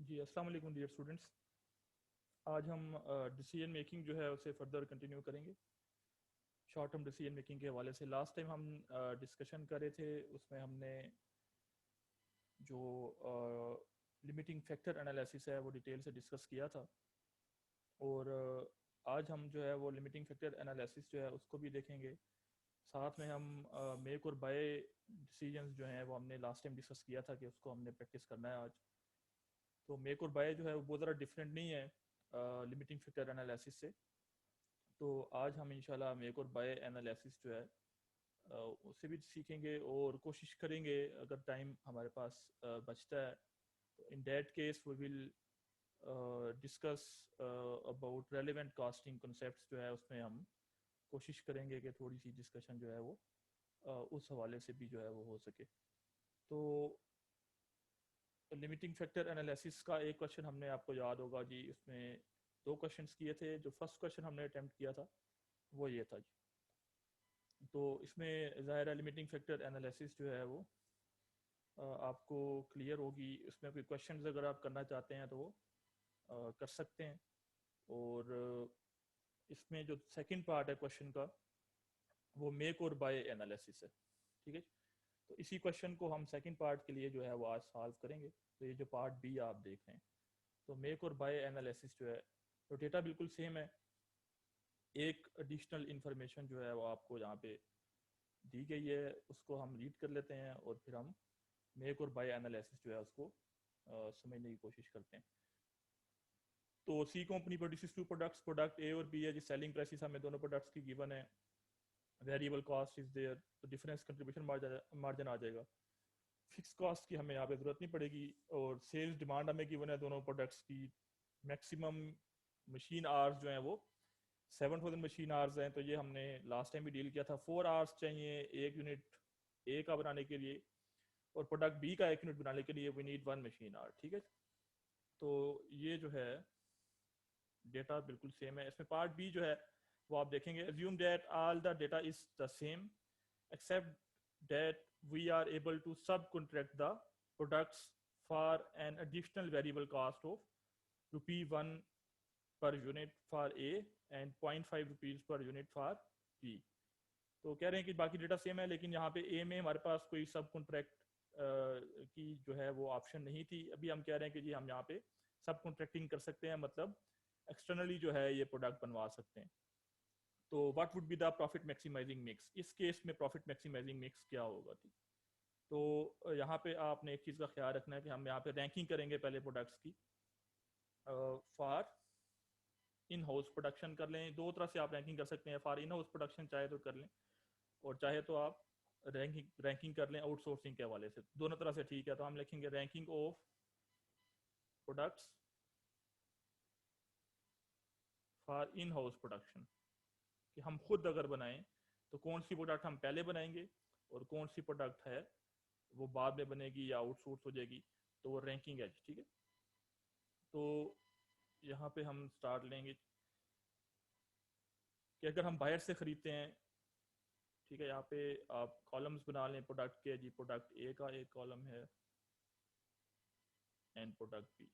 जी अस्सलाम वालेकुम dear students. आज हम डिसीजन मेकिंग जो है उसे फर्दर कंटिन्यू करेंगे शॉर्ट टर्म डिसीजन मेकिंग के हवाले से। लास्ट टाइम हम डिस्कशन कर रहे थे, उसमें हमने जो लिमिटिंग फैक्टर एनालिसिस है वो डिटेल से डिस्कस किया था, और आज हम जो है वो लिमिटिंग फैक्टर एनालिसिस जो है उसको भी देखेंगे। साथ में हम मेक और बाय डिसीजंस जो हैं वो हमने लास्ट टाइम डिस्कस किया था कि उसको हमने प्रैक्टिस करना है आज। तो मेक और बाय जो है वो बहुत ज़्यादा डिफरेंट नहीं है लिमिटिंग फैक्टर एनालिसिस से। तो आज हम इंशाल्लाह मेक और बाय एनालिसिस जो है उससे भी सीखेंगे और कोशिश करेंगे, अगर टाइम हमारे पास बचता है तो in that case we will discuss about relevant costing concepts जो है उसमें हम कोशिश करेंगे कि थोड़ी सी डिस्कशन जो है वो उस हवाले से भी जो है वो हो सके। तो लिमिटिंग फैक्टर एनालिसिस का एक क्वेश्चन हमने, आपको याद होगा जी, उसमें दो क्वेश्चंस किए थे। जो फर्स्ट क्वेश्चन हमने अटेम्प्ट किया था वो ये था जी। तो इसमें ज़ाहिर है लिमिटिंग फैक्टर एनालिसिस जो है वो आपको क्लियर होगी। इसमें कोई क्वेश्चंस अगर आप करना चाहते हैं तो वो कर सकते हैं। और इसमें जो सेकंड पार्ट है क्वेश्चन का वो मेक और बाय एनालिसिस है, ठीक है। तो इसी क्वेश्चन को हम सेकंड पार्ट के लिए जो है वो आज सॉल्व करेंगे। तो ये जो पार्ट बी आप देख रहे हैं, तो मेक और बाय एनालिसिस जो है, तो डेटा बिल्कुल सेम है। एक एडिशनल इंफॉर्मेशन जो है वो आपको यहाँ पे दी गई है, उसको हम रीड कर लेते हैं और फिर हम मेक और बाय एनालिसिस जो है उसको समझने की कोशिश करते हैं। तो C company produces two products, product A और बी है जी। सेलिंग प्राइसेस हमें दोनों प्रोडक्ट्स की गिवन है। वेरिएबल कॉस्ट इज देयर, तो डिफरेंस कंट्रीब्यूशन मार्जिन आ जाएगा। फिक्स कॉस्ट की हमें यहाँ पे जरूरत नहीं पड़ेगी। और सेल्स डिमांड हमें गिवन है दोनों प्रोडक्ट्स की। मैक्सिमम मशीन आवर्स जो हैं वो 7000 मशीन आवर्स हैं। तो ये हमने लास्ट टाइम भी डील किया था। 4 आवर्स चाहिए एक यूनिट ए का बनाने के लिए, और प्रोडक्ट बी का एक यूनिट बनाने के लिए वी नीड 1 मशीन आवर, ठीक है। तो ये जो है डेटा बिल्कुल सेम है। इसमें पार्ट बी जो है वो आप देखेंगे, assume that all the data is the same except that we are able to subcontract the products for an additional variable cost of rupee 1 per unit for A and 0.5 rupees per unit for B। तो कह रहे हैं कि बाकी data same है, लेकिन यहाँ पे ए में हमारे पास कोई सब कॉन्ट्रैक्ट की जो है वो ऑप्शन नहीं थी। अभी हम कह रहे हैं कि जी हम यहाँ पे सब कॉन्ट्रैक्टिंग कर सकते हैं, मतलब एक्सटर्नली जो है ये प्रोडक्ट बनवा सकते हैं। तो what would be the profit maximizing mix, इस केस में प्रॉफिट मैक्सिमाइजिंग मिक्स क्या होगा थी। तो यहाँ पे आपने एक चीज़ का ख्याल रखना है कि हम यहाँ पे रैंकिंग करेंगे पहले प्रोडक्ट्स की। फॉर इन हाउस प्रोडक्शन कर लें, दो तरह से आप रैंकिंग कर सकते हैं। फॉर इन हाउस प्रोडक्शन चाहे तो कर लें, और चाहे तो आप रैंकिंग कर लें आउटसोर्सिंग के हवाले से। दोनों तरह से ठीक है। तो हम लिखेंगे ranking of products for in house production, कि हम खुद अगर बनाएं तो कौन सी प्रोडक्ट हम पहले बनाएंगे और कौन सी प्रोडक्ट है वो बाद में बनेगी या आउटसोर्स हो जाएगी। तो वो रैंकिंग है, ठीक है। तो यहाँ पे हम स्टार्ट लेंगे कि अगर हम बाहर से खरीदते हैं, ठीक है। यहाँ पे आप कॉलम्स बना लें प्रोडक्ट के जी। प्रोडक्ट ए का एक कॉलम है एंड प्रोडक्ट बी।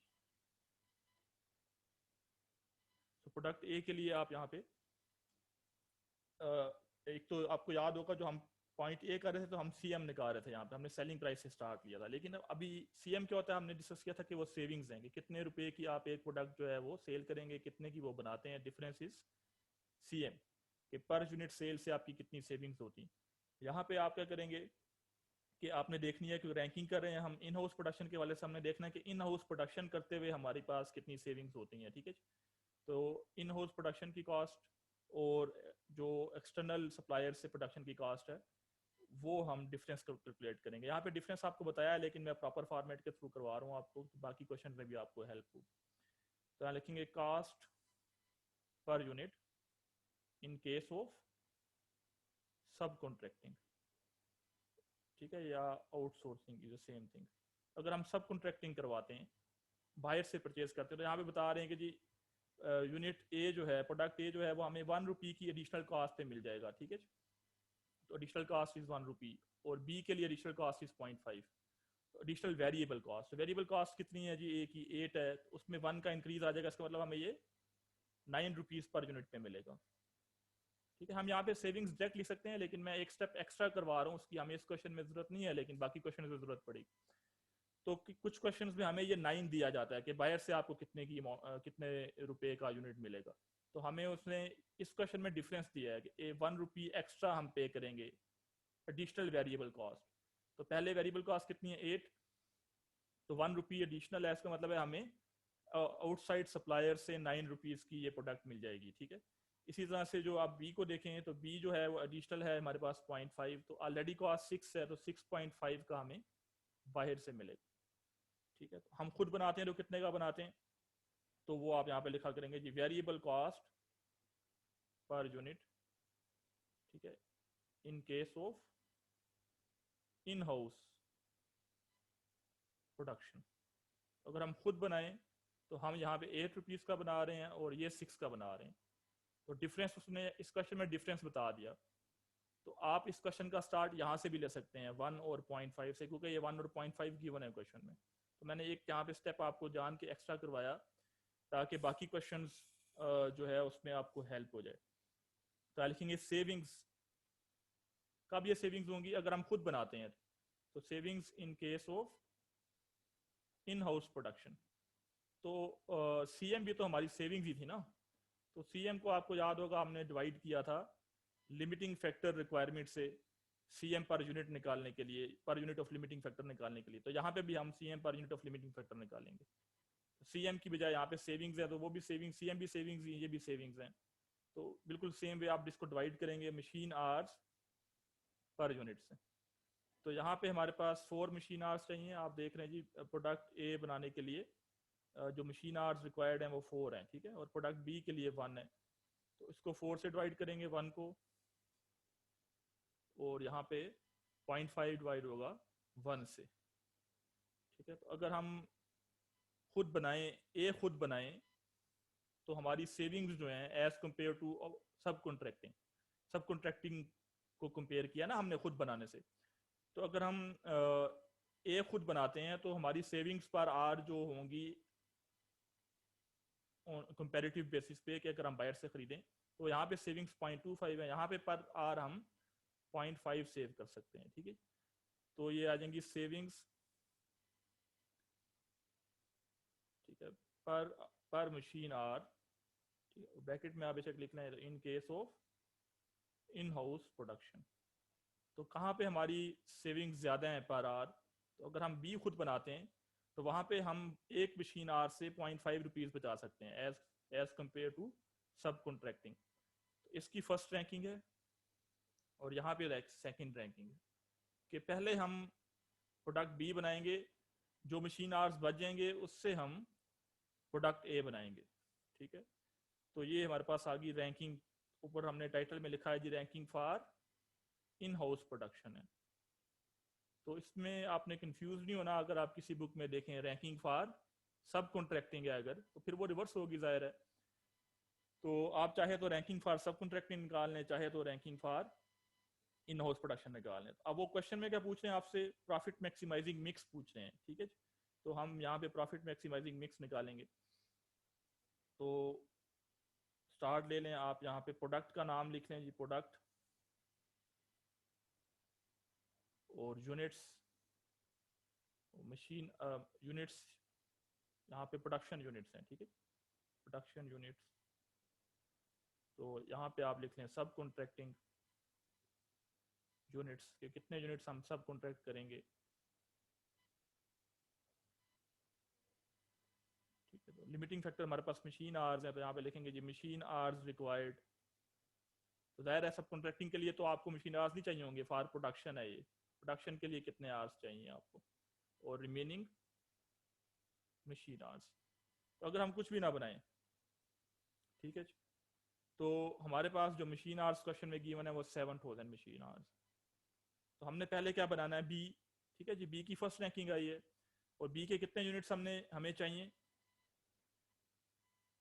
तो प्रोडक्ट ए के लिए आप यहाँ पे एक तो आपको याद होगा जो हम पॉइंट ए कर रहे थे, तो हम सीएम निकाल रहे थे। यहाँ पे हमने सेलिंग प्राइस से स्टार्ट लिया था, लेकिन अभी सीएम क्या होता है हमने डिस्कस किया था कि वो सेविंग्स हैं कि कितने रुपए की आप एक प्रोडक्ट जो है वो सेल करेंगे, कितने की वो बनाते हैं। डिफरेंस इज सीएम कि पर यूनिट सेल से आपकी कितनी सेविंग्स होती। यहाँ पे आप क्या करेंगे कि आपने देखनी है कि रैंकिंग कर रहे हैं हम इन हाउस प्रोडक्शन के वाले से, हमने देखना है कि इन हाउस प्रोडक्शन करते हुए हमारे पास कितनी सेविंग्स होती हैं, ठीक है। तो इन हाउस प्रोडक्शन की कॉस्ट और जो एक्सटर्नल सप्लायर से प्रोडक्शन की कॉस्ट है वो हम डिफरेंस कैलकुलेट करेंगे। यहाँ पे डिफरेंस आपको बताया है, लेकिन मैं प्रॉपर फॉर्मेट के थ्रू करवा रहा हूँ आपको, तो बाकी क्वेश्चन में भी आपको हेल्प हो। तो यहाँ लिखेंगे cost per unit in case of सब कॉन्ट्रैक्टिंग, ठीक है, या outsourcing is the same thing. अगर हम सब कॉन्ट्रैक्टिंग करवाते हैं, बाहर से परचेज करते हैं, तो यहाँ पे बता रहे हैं कि जी यूनिट ए जो है, प्रोडक्ट ए जो है वो हमें 1 रुपी की एडिशनल कॉस्ट पे मिल जाएगा, ठीक है। तो एडिशनल कॉस्ट इज 1 रुपी, और बी के लिए additional cost is 0.5। Additional variable cost कितनी है जी, ए की 8 है, उसमें 1 का इंक्रीज आ जाएगा, इसका मतलब हमें ये 9 रुपीज़ पर यूनिट पे मिलेगा। ठीक है, हम यहाँ पे सेविंग्स डायरेक्ट लिख सकते हैं, लेकिन मैं एक स्टेप एक्स्ट्रा करवा रहा हूँ, उसकी हमें इस क्वेश्चन में जरूरत नहीं है, लेकिन बाकी क्वेश्चन में जरूरत पड़ेगी। तो कुछ क्वेश्चन में हमें ये 9 दिया जाता है कि बायर से आपको कितने रुपए का यूनिट मिलेगा। तो हमें उसने इस क्वेश्चन में डिफरेंस दिया है कि 1 रुपी एक्स्ट्रा हम पे करेंगे एडिशनल वेरिएबल कॉस्ट। तो पहले वेरिएबल कॉस्ट कितनी है 8, तो 1 रुपी एडिशनल है, इसका मतलब है हमें आउटसाइड सप्लायर से 9 रुपीज़ की ये प्रोडक्ट मिल जाएगी। ठीक है, इसी तरह से जो आप बी को देखें तो बी जो है वो एडिशनल है हमारे पास 0.5, तो ऑलरेडी कॉस्ट 6 है, तो 6.5 का हमें बाहर से मिलेगा। ठीक है, तो हम खुद बनाते हैं तो कितने का बनाते हैं, तो वो आप यहाँ पे लिखा करेंगे जी, वेरिएबल कॉस्ट पर यूनिट। ठीक है, in case of in house production. अगर हम खुद बनाएं तो हम यहाँ पे 8 रुपीज़ का बना रहे हैं और ये 6 का बना रहे हैं, तो डिफरेंस उसने इस क्वेश्चन में डिफरेंस बता दिया। तो आप इस क्वेश्चन का स्टार्ट यहाँ से भी ले सकते हैं 1 और 0.5 से, क्योंकि ये 1 और 0.5 गिवन है क्वेश्चन में। तो मैंने एक यहाँ पे स्टेप आपको जान के एक्स्ट्रा करवाया ताकि बाकी क्वेश्चंस जो है उसमें आपको हेल्प हो जाए। तो लिखेंगे सेविंग्स, कब ये सेविंग्स होंगी, अगर हम खुद बनाते हैं तो savings in case of in house production. तो सीएम भी तो हमारी सेविंग्स ही थी ना, तो सीएम को आपको याद होगा हमने डिवाइड किया था लिमिटिंग फैक्टर रिक्वायरमेंट से सीएम पर यूनिट निकालने के लिए, per unit of limiting factor निकालने के लिए। तो यहाँ पे भी हम CM per unit of limiting factor निकालेंगे। सीएम की बजाय यहाँ पे सेविंग्स है, तो वो भी सेविंग्स, सीएम भी सेविंग्स, ये भी सेविंग्स हैं। तो बिल्कुल सेम वे आप इसको डिवाइड करेंगे मशीन आवर्स पर यूनिट से। तो यहाँ पे हमारे पास 4 मशीन आवर्स चाहिए। आप देख रहे हैं जी, प्रोडक्ट ए बनाने के लिए जो मशीन आवर्स रिक्वायर्ड हैं वो 4 हैं। ठीक है, और प्रोडक्ट बी के लिए 1 है, तो इसको 4 से डिवाइड करेंगे 1 को, और यहाँ पे 0.5 डिवाइड होगा 1 से। ठीक है, तो अगर हम खुद बनाएं, ए खुद बनाएं, तो हमारी सेविंग्स जो हैं एज कम्पेयर टू सब कॉन्ट्रैक्टिंग को कंपेयर किया ना हमने खुद बनाने से। तो अगर हम ए खुद बनाते हैं तो हमारी सेविंग्स पर आर जो होंगी कंपैरेटिव बेसिस पे कि अगर हम बाहर से खरीदें, तो यहाँ पे सेविंग्स 0.25 है, यहाँ पे पर आर हम 0.5 सेव कर सकते हैं। ठीक है, तो ये आ जाएंगी सेविंग्स, ठीक है, पर मशीन आर। ठीक है, ब्रैकेट में आप बेशक लिखना है in case of in house production. तो कहाँ पे हमारी सेविंग्स ज़्यादा हैं पर आर, तो अगर हम बी खुद बनाते हैं तो वहाँ पे हम एक मशीन आर से 0.5 रुपीज़ बचा सकते हैं एज कम्पेयर टू सब कॉन्ट्रैक्टिंग। तो इसकी फर्स्ट रैंकिंग है और यहाँ पे सेकंड रैंकिंग है कि पहले हम प्रोडक्ट बी बनाएंगे, जो मशीन आवर्स बच जाएंगे उससे हम प्रोडक्ट ए बनाएंगे। ठीक है, तो ये हमारे पास आ गई रैंकिंग। ऊपर हमने टाइटल में लिखा है जी ranking for in house production है। तो इसमें आपने कंफ्यूज नहीं होना, अगर आप किसी बुक में देखें रैंकिंग फॉर सब कॉन्ट्रैक्टिंग है अगर, तो फिर वो रिवर्स होगी जाहिर है। तो आप चाहे तो रैंकिंग फॉर सब कॉन्ट्रैक्टिंग निकाल लें, चाहे तो ranking for in house production निकाल लें। अब वो क्वेश्चन में क्या पूछ रहे हैं आपसे, प्रॉफिट मैक्सिमाइजिंग मिक्स पूछ रहे हैं। ठीक है, तो हम यहाँ पे प्रॉफिट मैक्सिमाइजिंग मिक्स निकालेंगे। तो स्टार्ट ले लें आप, यहाँ पे प्रोडक्ट का नाम लिख लें जी, प्रोडक्ट, और यूनिट्स, मशीन यूनिट्स, यहाँ पे प्रोडक्शन यूनिट्स हैं। ठीक है, प्रोडक्शन यूनिट्स, तो यहाँ पे आप लिख लें सब कॉन्ट्रैक्टिंग यूनिट्स के कितने यूनिट्स हम सब कॉन्ट्रैक्ट करेंगे। ठीक है, तो लिमिटिंग फैक्टर हमारे पास मशीन आवर्स है, तो यहाँ पे लिखेंगे जी मशीन आवर्स रिक्वायर्ड। तो जाहिर है सब कॉन्ट्रैक्टिंग के लिए तो आपको मशीन आवर्स नहीं चाहिए होंगे, फॉर प्रोडक्शन है ये, प्रोडक्शन के लिए कितने आवर्स चाहिए आपको, और रिमेनिंग मशीन आवर्स। तो अगर हम कुछ भी ना बनाएं, ठीक है, तो हमारे पास जो मशीन आवर्स क्वेश्चन में गिवन है वो 7000 मशीन आवर्स। तो हमने पहले क्या बनाना है, बी। ठीक है जी, बी की फर्स्ट रैंकिंग आई है, और बी के कितने यूनिट्स हमें चाहिए।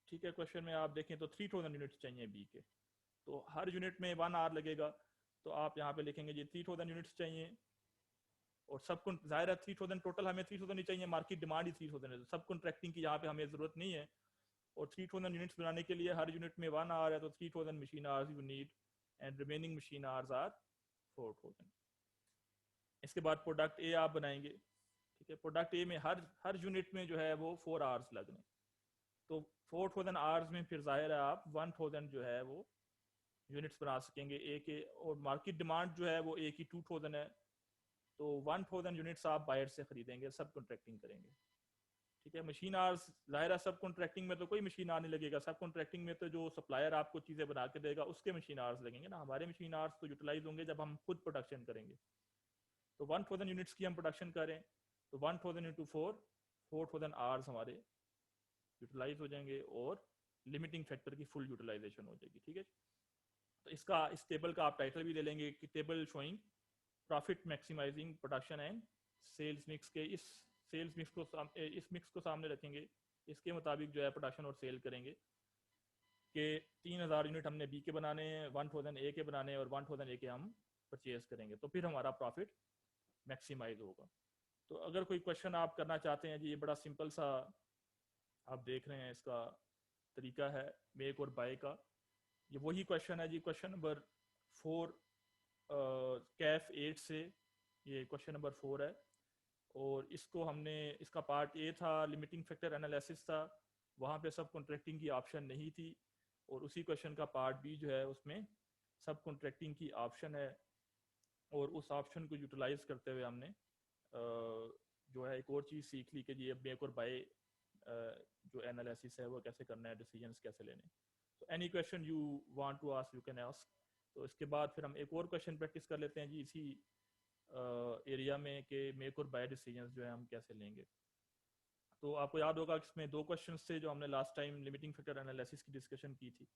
ठीक है, क्वेश्चन में आप देखें तो 3000 यूनिट्स चाहिए बी के, तो हर यूनिट में 1 आवर लगेगा। तो आप यहाँ पे लिखेंगे जी 3000 यूनिट्स चाहिए, और सब जाहिर है 3000 टोटल हमें 3000 नहीं चाहिए, मार्केट डिमांड ही 3000 है, सब कॉन्ट्रैक्टिंग की यहाँ पे हमें ज़रूरत नहीं है। और 3000 यूनिट्स बनाने के लिए हर यूनिट में 1 आवर है, तो 3000 machine hours you need and remaining machine hours are 4000। इसके बाद प्रोडक्ट ए आप बनाएंगे, ठीक है। प्रोडक्ट ए में हर यूनिट में जो है वो 4 आवर्स लगने, तो 4000 आवर्स में फिर जाहिर है आप 1000 जो है वो यूनिट्स बना सकेंगे ए के। और मार्केट डिमांड जो है वो ए की 2000 है, तो 1000 यूनिट्स आप बायर से खरीदेंगे, सब कॉन्ट्रैक्टिंग करेंगे, ठीक है। मशीन आवर्स जाहिर है सब कॉन्ट्रैक्टिंग में तो कोई मशीन आवर नहीं लगेगा, सब कॉन्ट्रैक्टिंग में तो जो सप्लायर आपको चीज़ें बना के देगा उसके मशीन आवर्स लगेंगे ना, हमारे मशीन आवर्स तो यूटिलाइज होंगे जब हम खुद प्रोडक्शन करेंगे। तो 1000 यूनिट्स की हम प्रोडक्शन करें तो 1000 इंटू 4, 4000 आवर्स हमारे यूटिलाइज हो जाएंगे और लिमिटिंग फैक्टर की फुल यूटिलाइजेशन हो जाएगी, ठीक है। तो इस टेबल का आप टाइटल भी ले लेंगे कि table showing profit maximising production and sales mix के। इस मिक्स को सामने रखेंगे, इसके मुताबिक जो है प्रोडक्शन और सेल करेंगे कि 3000 यूनिट हमने बी के बनाने हैं, 1000 ए के बनाने हैं और 1000 ए के हम परचेज करेंगे, तो फिर हमारा प्रॉफिट मैक्सिमाइज होगा। तो अगर कोई क्वेश्चन आप करना चाहते हैं जी, ये बड़ा सिंपल सा आप देख रहे हैं इसका तरीका है मेक और बाय का, ये वही क्वेश्चन है जी, क्वेश्चन नंबर 4 कैफ 8 से, ये क्वेश्चन नंबर 4 है। और इसको हमने, इसका पार्ट ए था लिमिटिंग फैक्टर एनालिसिस था, वहाँ पे सब कॉन्ट्रैक्टिंग की ऑप्शन नहीं थी। और उसी क्वेश्चन का पार्ट बी जो है उसमें सब कॉन्ट्रैक्टिंग की ऑप्शन है, और उस ऑप्शन को यूटिलाइज करते हुए हमने जो है एक और चीज़ सीख ली कि ये मेक और बाय जो एनालिसिस है वो कैसे करना है, डिसीजंस कैसे लेने। तो any question you want to ask you can ask. तो इसके बाद फिर हम एक और क्वेश्चन प्रैक्टिस कर लेते हैं जी इसी एरिया में कि मेक और बाय डिसीजंस जो है हम कैसे लेंगे। तो आपको याद होगा कि इसमें 2 क्वेश्चंस थे जो हमने last time limiting factor analysis की डिस्कशन की थी,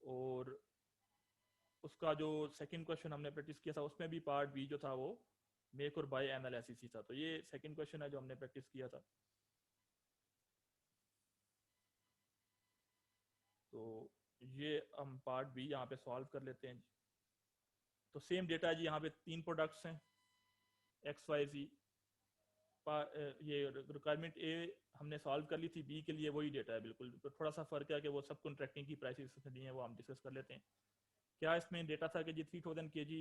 और उसका जो सेकंड क्वेश्चन हमने प्रैक्टिस किया था उसमें भी पार्ट बी जो था वो मेक और बाय एनालिसिस ही था। तो ये सेकंड क्वेश्चन है जो हमने प्रैक्टिस किया था। तो ये हम पार्ट बी यहाँ पे सॉल्व कर लेते हैं। तो सेम डेटा है जी, यहाँ पे 3 प्रोडक्ट्स हैं एक्स वाई जी। ये रिक्वायरमेंट ए हमने सॉल्व कर ली थी, बी के लिए वही डेटा है बिल्कुल, तो थोड़ा सा फर्क है कि वो सब कॉन्ट्रैक्टिंग की प्राइसेस दी हैं, वो हम डिस्कस कर लेते हैं। क्या इसमें डेटा था कि जी 3000 kg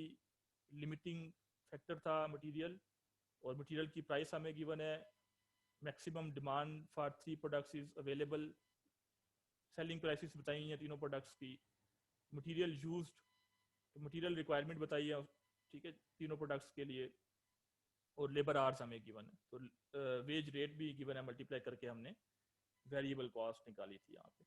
लिमिटिंग फैक्टर था मटेरियल, और मटेरियल की प्राइस हमें गिवन है, maximum demand for 3 products is available, selling prices बताई हैं तीनों प्रोडक्ट्स की, मटेरियल यूज्ड, तो मटेरियल रिक्वायरमेंट बताई है, ठीक है, तीनों प्रोडक्ट्स के लिए, और लेबर आवर्स हमें गिवन है, तो वेज रेट भी गिवन है, मल्टीप्लाई करके हमने वेरिएबल कॉस्ट निकाली थी यहाँ पे।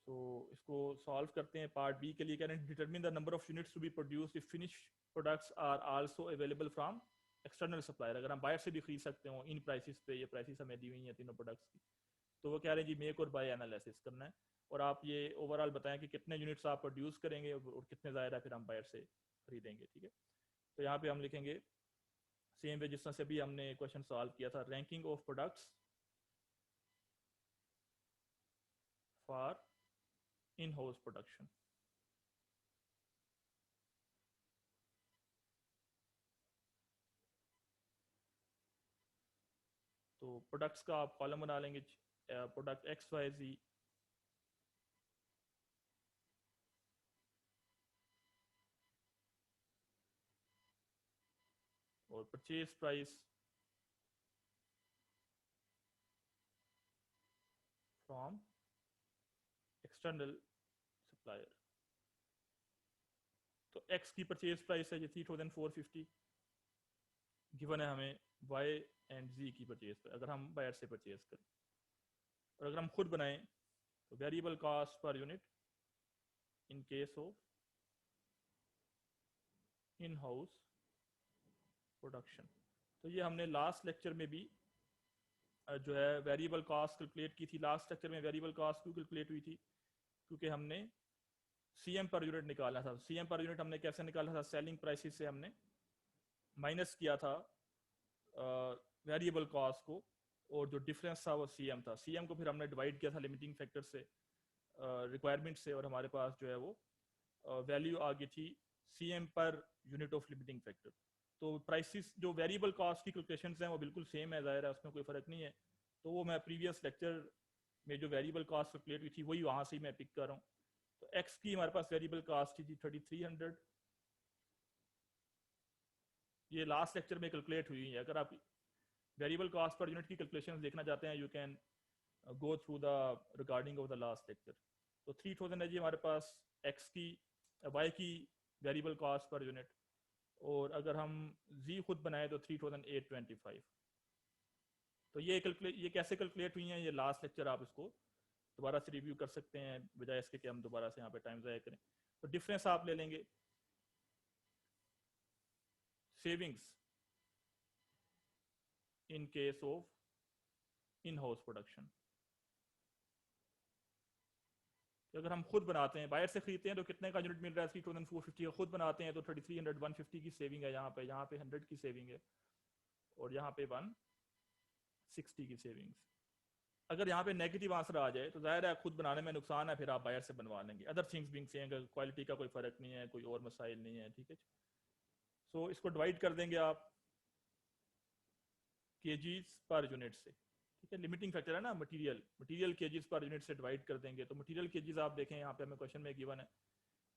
तो इसको सॉल्व करते हैं। पार्ट बी के लिए कह रहे हैं determine the number of units to be produced if finish products are also available from external supplier, अगर हम बाहर से भी खरीद सकते हो इन प्राइसेस पे, ये प्राइसेस हमें दी हुई हैं तीनों प्रोडक्ट्स की। तो वो कह रहे हैं जी मेक और बाय एनालिसिस करना है, और आप ये ओवरऑल बताएं कि कितने यूनिट्स आप प्रोड्यूस करेंगे और कितने ज़्यादा फिर हम बाहर से खरीदेंगे, ठीक है। तो यहाँ पे हम लिखेंगे सेम वे जिस तरह से भी हमने क्वेश्चन सॉल्व किया था, ranking of products for in house production. तो प्रोडक्ट्स का आप कॉलम बना लेंगे, प्रोडक्ट एक्स वाई जी, और purchase price from external supplier. तो एक्स की परचेज प्राइस है जी 3450 गिवन है हमें, वाई एंड जी की परचेज प्राइस अगर हम बायर से परचेज करें, और अगर हम खुद बनाएं तो variable cost per unit in case of in house production. तो ये हमने लास्ट लेक्चर में भी जो है वेरिएबल कॉस्ट कैलकुलेट की थी। लास्ट लेक्चर में वेरिएबल कॉस्ट क्यों कैलकुलेट हुई थी, क्योंकि हमने सीएम पर यूनिट निकालना था। सीएम पर यूनिट हमने कैसे निकाला था, सेलिंग प्राइसेस से हमने माइनस किया था वेरिएबल कॉस्ट को, और जो डिफरेंस था वो सीएम था। सीएम को फिर हमने डिवाइड किया था लिमिटिंग फैक्टर से, रिक्वायरमेंट से, और हमारे पास जो है वो वैल्यू आ गई थी CM per unit of limiting factor. तो प्राइसेस जो वेरिएबल कॉस्ट की कैलकुलेशंस हैं वो बिल्कुल सेम है, ज़ाहिर है उसमें कोई फ़र्क नहीं है। तो वो मैं प्रीवियस लेक्चर में जो वेरिएबल कॉस्ट कैलकुलेट हुई थी वही वहाँ से ही मैं पिक कर रहा हूँ। तो एक्स की हमारे पास वेरिएबल कॉस्ट थी 3300, ये लास्ट लेक्चर में कैलकुलेट हुई है। अगर आप वेरिएबल कॉस्ट पर यूनिट की कैलकुलेशन देखना चाहते हैं, you can go through the regarding of the last lecture. तो 3000 है जी हमारे पास एक्स की, वाई की वेरिएबल कॉस्ट पर यूनिट, और अगर हम जी खुद बनाए तो 3825। तो ये कैसे कैलकुलेट हुई हैं, ये लास्ट लेक्चर आप इसको दोबारा से रिव्यू कर सकते हैं, बजाय इसके कि हम दोबारा से यहाँ पे टाइम ज़ाया करें। तो डिफरेंस आप ले लेंगे savings in case of in house production. अगर हम खुद बनाते हैं, बाहर से खरीदते हैं तो कितने का यूनिट मिल रहा है, 3450 का, खुद बनाते हैं तो 3300 150 की सेविंग है, यहाँ पे 100 की सेविंग है, और यहाँ पे 160 की सेविंग्स। अगर यहाँ पे नेगेटिव आंसर आ जाए तो जाहिर है खुद बनाने में नुकसान है, फिर आप बाहर से बनवा लेंगे। Other things being same, quality का कोई फर्क नहीं है, कोई और मसाइल नहीं है, ठीक है। सो इसको डिवाइड कर देंगे आप केजीज पर यूनिट से, ठीक है। लिमिटिंग फैक्टर है ना मटीरियल केजीज पर यूनिट से डिवाइड कर देंगे। तो मटीरियल केजीज आप देखें यहाँ पे हमें क्वेश्चन में गिवन है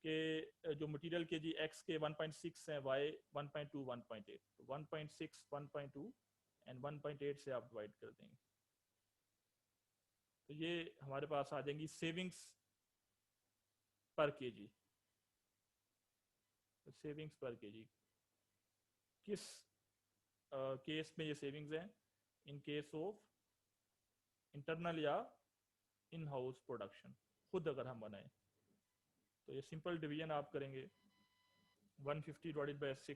कि जो मटीरियल केजी एक्स के 1.6 हैं, वाई 1.2 1.8, तो 1.6 1.2 एंड 1.8 से आप डिवाइड कर देंगे। तो ये हमारे पास आ जाएंगी सेविंग्स पर केजी। तो सेविंग्स पर केजी किस केस में ये सेविंग्स हैं, इन केस ऑफ इंटरनल या इन हाउस प्रोडक्शन, खुद अगर हम बनाए। तो ये सिंपल डिवीजन आप करेंगे 150 डिवाइडेड बाय 6,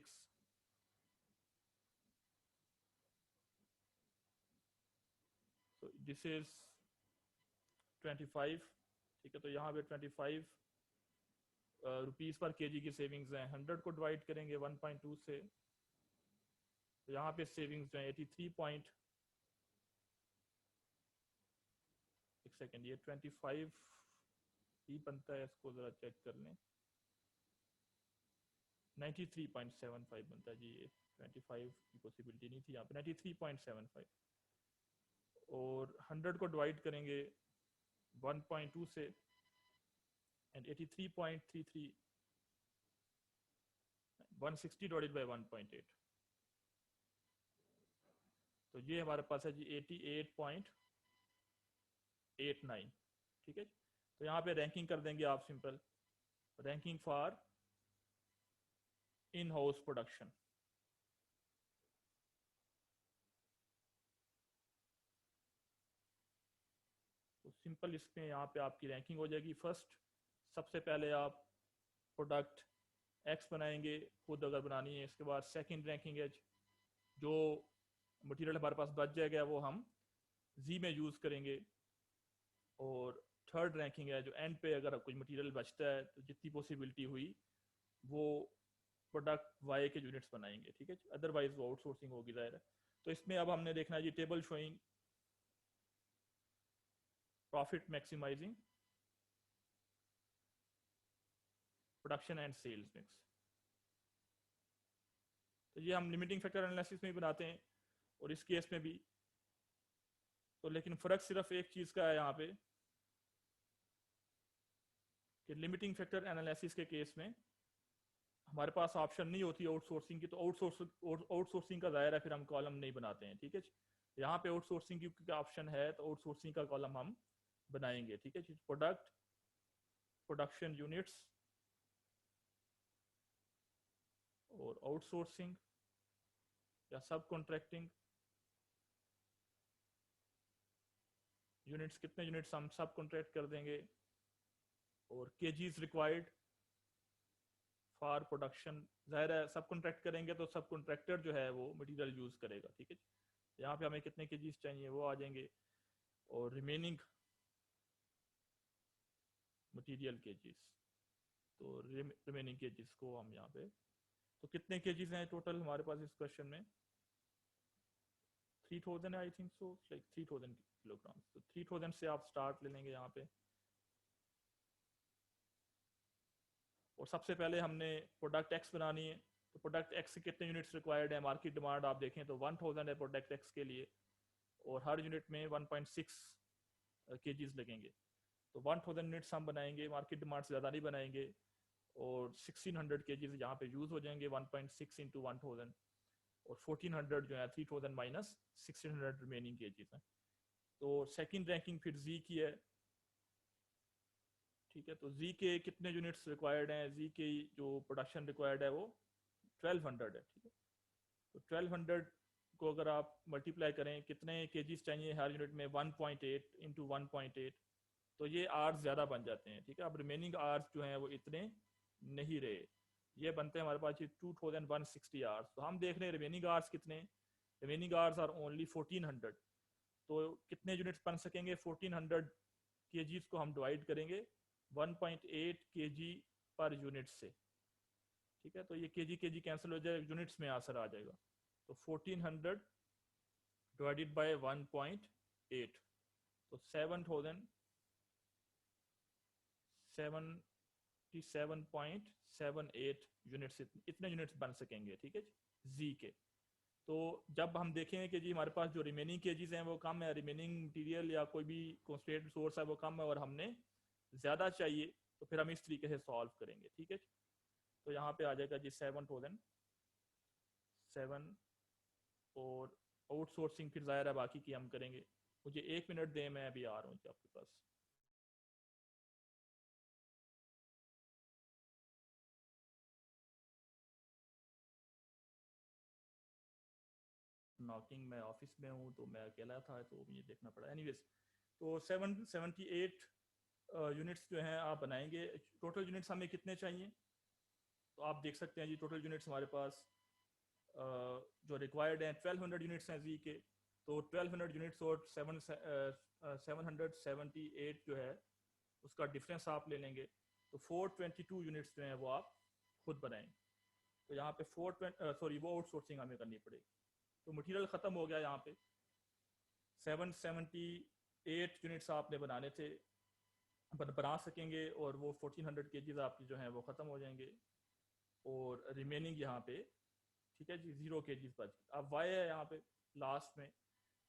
तो दिस इज 25, ठीक है। तो यहाँ पे 25 रुपीज़ पर केजी की सेविंग्स हैं। 100 को डिवाइड करेंगे 1.2 से, तो यहाँ पे सेविंग्स जो है 83 पॉइंट, एक सेकेंड, ये 25 ही बनता है, इसको ज़रा चेक कर लें, 93.75 बनता है जी। ये 25 की पॉसिबिलिटी नहीं थी यहाँ पे, 93.75। और 100 को डिवाइड करेंगे 1.2 से, एंड 83.33, 160 डिवाइडेड बाय 1.8, तो ये हमारे पास है जी 88.89, ठीक है। तो यहाँ पे रैंकिंग कर देंगे आप simple, ranking for in house production. तो सिंपल इसमें यहाँ पे आपकी रैंकिंग हो जाएगी। फर्स्ट सबसे पहले आप प्रोडक्ट एक्स बनाएंगे खुद अगर बनानी है। इसके बाद सेकंड रैंकिंग है, जो मटेरियल हमारे पास बच जाएगा वो हम जी में यूज़ करेंगे। और थर्ड रैंकिंग है, जो एंड पे अगर कोई मटेरियल बचता है तो जितनी पॉसिबिलिटी हुई वो प्रोडक्ट वाई के यूनिट्स बनाएंगे, ठीक है। अदरवाइज वो आउटसोर्सिंग होगी, ज़ाहिर है। तो इसमें अब हमने देखना है जी table showing profit maximising production and sales mix. तो ये हम लिमिटिंग फैक्टर एनालिसिस में भी बनाते हैं और इस केस में भी। तो लेकिन फ़र्क सिर्फ एक चीज़ का है यहाँ पे कि लिमिटिंग फैक्टर एनालिसिस के केस में हमारे पास ऑप्शन नहीं होती आउटसोर्सिंग की। तो आउटसोर्सिंग का ज़ाहिर है फिर हम कॉलम नहीं बनाते हैं, ठीक है। यहाँ पे आउटसोर्सिंग की ऑप्शन है तो आउटसोर्सिंग का कॉलम हम बनाएंगे, ठीक है। प्रोडक्ट प्रोडक्शन यूनिट्स और आउटसोर्सिंग या सब कॉन्ट्रैक्टिंग यूनिट्स, कितने यूनिट्स हम सब कॉन्ट्रैक्ट कर देंगे, और केजीज रिक्वायर्ड फॉर प्रोडक्शन। ज़ाहिर है सब कॉन्ट्रैक्ट करेंगे तो सब कॉन्ट्रैक्टर जो है वो मटेरियल यूज़ करेगा, ठीक है। यहाँ पे हमें कितने केजीज चाहिए वो आ जाएंगे, और रिमेनिंग मटेरियल केजीज, तो रिमेनिंग केजीज को हम यहाँ पे, तो कितने केजीज हैं टोटल हमारे पास इस क्वेश्चन में, 3000 है I think so, like 3000 kilogram. तो 3000 से आप स्टार्ट ले लेंगे यहाँ पे। और सबसे पहले हमने प्रोडक्ट एक्स बनानी है, तो प्रोडक्ट एक्स के कितने यूनिट्स रिक्वायर्ड है, मार्केट डिमांड आप देखें तो 1000 है प्रोडक्ट एक्स के लिए, और हर यूनिट में 1.6 kgs लगेंगे। तो 1000 यूनिट्स हम बनाएंगे, मार्केट डिमांड से ज़्यादा नहीं बनाएंगे, और 1600 kgs यहाँ पे यूज़ हो जाएंगे 1.6 इंटू 1000, और 1400 जो है 3000 माइनस 1600 रिमेनिंग kgs हैं। तो सेकंड रैंकिंग फिर जी की है, ठीक है। तो जी के कितने यूनिट्स रिक्वायर्ड हैं, जी के जो प्रोडक्शन रिक्वायर्ड है वो 1200 है, ठीक है। तो 1200 को अगर आप मल्टीप्लाई करें कितने केजीज चाहिए हर यूनिट में, 1.8 इंटू 1.8, तो ये आर्स ज़्यादा बन जाते हैं, ठीक है। अब रिमेनिंग आर्स जो हैं वो इतने नहीं रहे, ये बनते हैं हमारे पास ये 2160 आर्स। तो हम देख रहे हैं रिमेनिंग आर्स कितने, रिमेनिंग आर्स आर ओनली 1400। तो कितने यूनिट्स बन सकेंगे, 1400 केजीज को हम डिवाइड करेंगे 1.8 kg पर यूनिट से, ठीक है। तो ये केजी कैंसिल हो जाए, यूनिट्स में आंसर आ जाएगा। तो 1400 डिवाइडेड बाय 1.8, तो 77.78 यूनिट्स, इतने यूनिट्स बन सकेंगे, ठीक है जी के। तो जब हम देखेंगे कि जी हमारे पास जो रिमेनिंग केजीज हैं वो कम है, रिमेनिंग मटीरियल या कोई भी कंस्ट्रेंट सोर्स है वो कम है और हमने ज़्यादा चाहिए, तो फिर हम इस तरीके से सॉल्व करेंगे, ठीक है। तो यहाँ पे आ जाएगा जी 7007, और आउटसोर्सिंग फिर ज़ाहिर है बाकी की हम करेंगे। मुझे 1 मिनट दें, मैं अभी आ रहा हूँ आपके पास। नॉकिंग, मैं ऑफिस में हूँ तो मैं अकेला था तो मुझे देखना पड़ा। एनीवेज, तो 778 यूनिट्स जो हैं आप बनाएंगे। टोटल यूनिट्स हमें कितने चाहिए, तो आप देख सकते हैं जी टोटल यूनिट्स हमारे पास जो रिक्वायर्ड हैं 1200 यूनिट्स हैं जी के। तो 1200 यूनिट्स और 778 जो है उसका डिफरेंस आप ले लेंगे, तो 422 यूनिट्स जो हैं वो आप खुद बनाएंगे। तो यहाँ पे 420 वो आउटसोर्सिंग हमें करनी पड़ेगी। तो मटेरियल ख़त्म हो गया, यहाँ पे 778 यूनिट्स आपने बनाने थे, बना सकेंगे, और वो 1400 केजीज आपकी जो हैं वो ख़त्म हो जाएंगे, और रिमेनिंग यहाँ पे, ठीक है जी, 0 केजीज बच। अब वाई है यहाँ पे लास्ट में,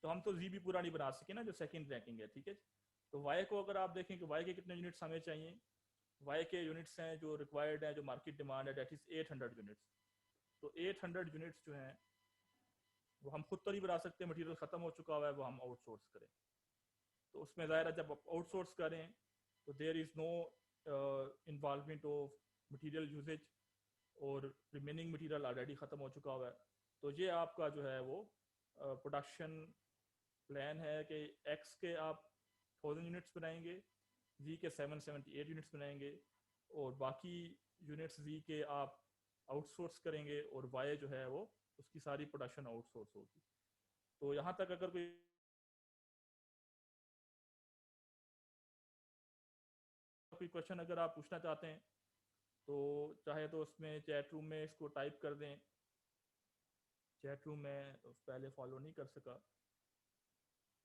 तो हम तो जी भी पूरा नहीं बना सके ना जो सेकंड रैंकिंग है, ठीक है। तो वाई को अगर आप देखें कि वाई के कितने यूनिट्स हमें चाहिए, वाई के यूनिट्स हैं जो रिक्वायर्ड हैं, जो मार्केट डिमांड है, डेट इज 800 यूनिट्स। तो 800 यूनिट्स जो हैं वो हम खुद तो नहीं बना सकते, मटेरियल ख़त्म हो चुका हुआ है, वो हम आउटसोर्स करें। तो उसमें ज़ाहिर है जब आप आउटसोर्स करें तो there is no involvement of material usages, और रिमेनिंग मटेरियल ऑलरेडी ख़त्म हो चुका हुआ है। तो ये आपका जो है वो प्रोडक्शन प्लान है कि एक्स के आप 1000 यूनिट्स बनाएंगे, जी के 778 यूनिट्स बनाएंगे, और बाकी यूनिट्स जी के आप आउटसोर्स करेंगे, और वाई जो है वो उसकी सारी प्रोडक्शन आउटसोर्स होगी। तो यहाँ तक अगर कोई क्वेश्चन अगर आप पूछना चाहते हैं तो चाहे तो उसमें चैट रूम में इसको टाइप कर दें। चैट रूम में पहले फॉलो नहीं कर सका।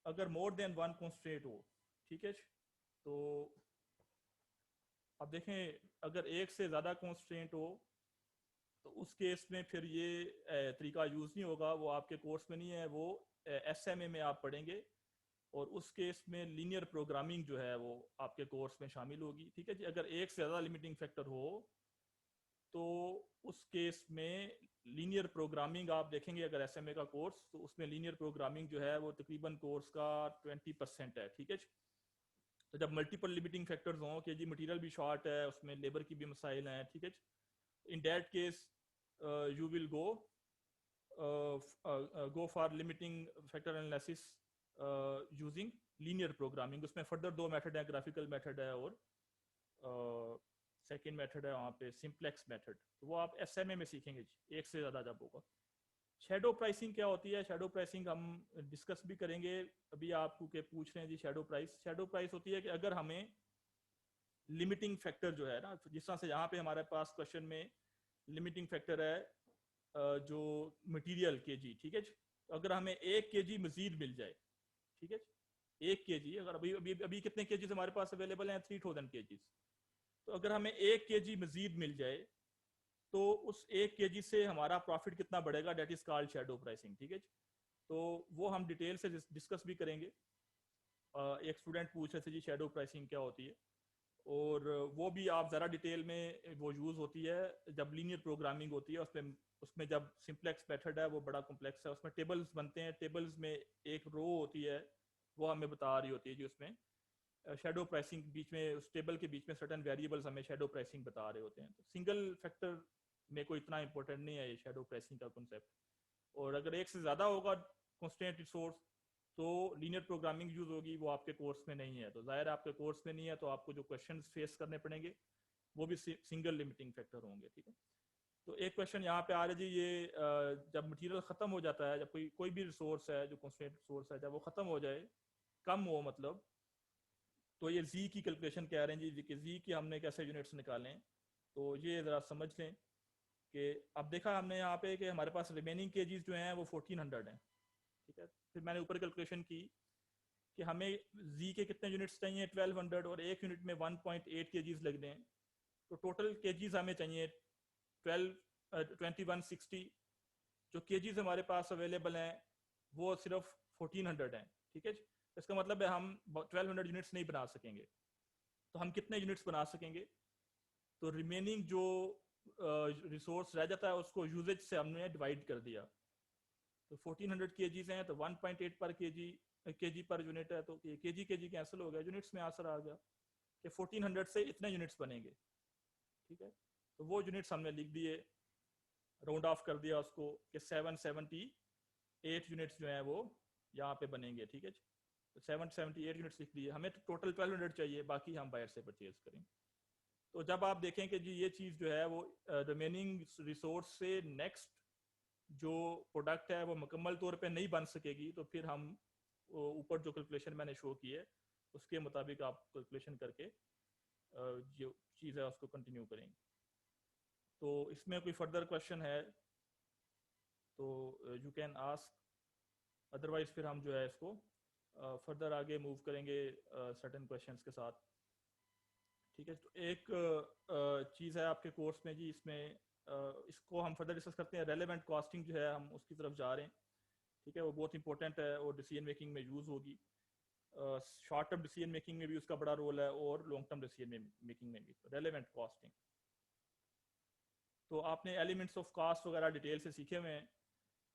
अगर मोर देन वन कंस्ट्रेंट हो, ठीक है, तो अब देखें अगर एक से ज़्यादा कंस्ट्रेंट हो तो उस केस में फिर ये तरीका यूज़ नहीं होगा, वो आपके कोर्स में नहीं है, वो SMA में आप पढ़ेंगे, और उस केस में लीनियर प्रोग्रामिंग जो है वो आपके कोर्स में शामिल होगी, ठीक है जी। अगर एक से ज़्यादा लिमिटिंग फैक्टर हो तो उस केस में लीनियर प्रोग्रामिंग आप देखेंगे, अगर SMA का कोर्स, तो उसमें लीनियर प्रोग्रामिंग जो है वो तकरीबन कोर्स का 20% है, ठीक है। तो जब मल्टीपल लिमिटिंग फैक्टर्स हों कि जी मटेरियल भी शॉर्ट है, उसमें लेबर की भी मसाइल हैं, ठीक है, इन that case you will go for limiting factor analysis using linear programming। उसमें फर्दर दो मेथड है, ग्राफिकल मेथड है और सेकेंड मेथड है वहाँ पे सिंप्लेक्स मेथड। तो वो आप SMA में सीखेंगे जी, एक से ज़्यादा जब होगा। शेडो प्राइसिंग क्या होती है, शेडो प्राइसिंग हम डिस्कस भी करेंगे। अभी आपको के पूछ रहे हैं जी शेडो प्राइस। शेडो प्राइस होती है कि अगर हमें लिमिटिंग फैक्टर जो है ना, जिस तरह से यहाँ पे हमारे पास क्वेश्चन में लिमिटिंग फैक्टर है जो मटेरियल केजी, ठीक है। अगर हमें 1 kg मजीद मिल जाए, ठीक है, 1 kg, अगर अभी अभी अभी कितने केजीज हमारे पास अवेलेबल हैं, 3000 केजीज। तो अगर हमें 1 kg मजीद मिल जाए तो उस 1 kg से हमारा प्रॉफिट कितना बढ़ेगा, that is called shadow pricing. ठीक है, तो वो हम डिटेल से डिस्कस भी करेंगे। एक स्टूडेंट पूछ रहे थे जी शैडो प्राइसिंग क्या होती है, और वो भी आप ज़रा डिटेल में वो यूज़ होती है जब लीनियर प्रोग्रामिंग होती है। उसमें जब सिंप्लेक्स मेथड है वो बड़ा कॉम्प्लेक्स है, उसमें टेबल्स बनते हैं, टेबल्स में एक रो होती है वो हमें बता रही होती है जी उसमें शैडो प्राइसिंग, बीच में उस टेबल के बीच में सर्टेन वेरिएबल्स हमें शैडो प्राइसिंग बता रहे होते हैं। तो सिंगल फैक्टर में कोई इतना इंपॉर्टेंट नहीं है ये शैडो प्राइसिंग का कॉन्सेप्ट, और अगर एक से ज़्यादा होगा कॉन्स्टेंट रिसोर्स तो लीनियर प्रोग्रामिंग यूज होगी, वो आपके कोर्स में नहीं है। तो जाहिर आपके कोर्स में नहीं है तो आपको जो क्वेश्चन फेस करने पड़ेंगे वो भी सिंगल लिमिटिंग फैक्टर होंगे। ठीक है, तो एक क्वेश्चन यहाँ पे आ रहा है जी, ये जब मटेरियल ख़त्म हो जाता है, जब कोई भी रिसोर्स है जो कॉन्स्टेंट रिसोर्स है, जब वो ख़त्म हो जाए, कम हो मतलब, तो ये जी की कैलकुलेशन कह रहे हैं जी कि जी की हमने कैसे यूनिट्स निकालें। तो ये ज़रा समझ लें कि अब देखा हमने यहाँ पे कि हमारे पास रिमेनिंग केजीज जो हैं वो 1400 हैं। ठीक है, फिर मैंने ऊपर कैलकुलेशन की कि हमें जी के कितने यूनिट्स चाहिए 1200, और एक यूनिट में 1.8 केजीज लगने हैं, तो टोटल केजीज हमें चाहिए 2160। जो केजीज हमारे पास अवेलेबल हैं वो सिर्फ 1400 हैं। ठीक है, इसका मतलब है हम 1200 यूनिट्स नहीं बना सकेंगे। तो हम कितने यूनिट्स बना सकेंगे, तो रिमेनिंग जो रिसोर्स रह जाता है उसको यूजेज से हमने डिवाइड कर दिया। तो 1400 केजीज हैं तो 1.8 पर केजी पर यूनिट है, तो केजी कैंसिल हो गया, यूनिट्स में आंसर आ गया कि 1400 से इतने यूनिट्स बनेंगे। ठीक है, तो वो यूनिट्स हमने लिख दिए, राउंड ऑफ कर दिया उसको कि 778 यूनिट्स जो हैं वो यहाँ पे बनेंगे। ठीक है, तो 778 यूनिट्स लिख दिए। हमें तो टोटल 1200 चाहिए, बाकी हम बाहर से परचेज करेंगे। तो जब आप देखें कि जी ये चीज़ जो है वो रिमेनिंग रिसोर्स से नेक्स्ट जो प्रोडक्ट है वो मुकम्मल तौर पे नहीं बन सकेगी, तो फिर हम ऊपर जो कैलकुलेशन मैंने शो की है उसके मुताबिक आप कैलकुलेशन करके जो चीज़ है उसको कंटिन्यू करेंगे। तो इसमें कोई फर्दर क्वेश्चन है तो यू कैन आस्क, अदरवाइज फिर हम जो है इसको फर्दर आगे मूव करेंगे सर्टेन क्वेश्चंस के साथ। ठीक है, तो एक चीज़ है आपके कोर्स में जी, इसमें इसको हम फर्दर डिस्कस करते हैं। रेलेवेंट कॉस्टिंग जो है हम उसकी तरफ जा रहे हैं। ठीक है, वो बहुत इंपॉर्टेंट है और डिसीजन मेकिंग में यूज़ होगी। शॉर्ट टर्म डिसीजन मेकिंग में भी उसका बड़ा रोल है और लॉन्ग टर्म डिसीजन मेकिंग में भी। रेलेवेंट कॉस्टिंग, तो आपने एलिमेंट्स ऑफ कॉस्ट वगैरह डिटेल से सीखे हुए हैं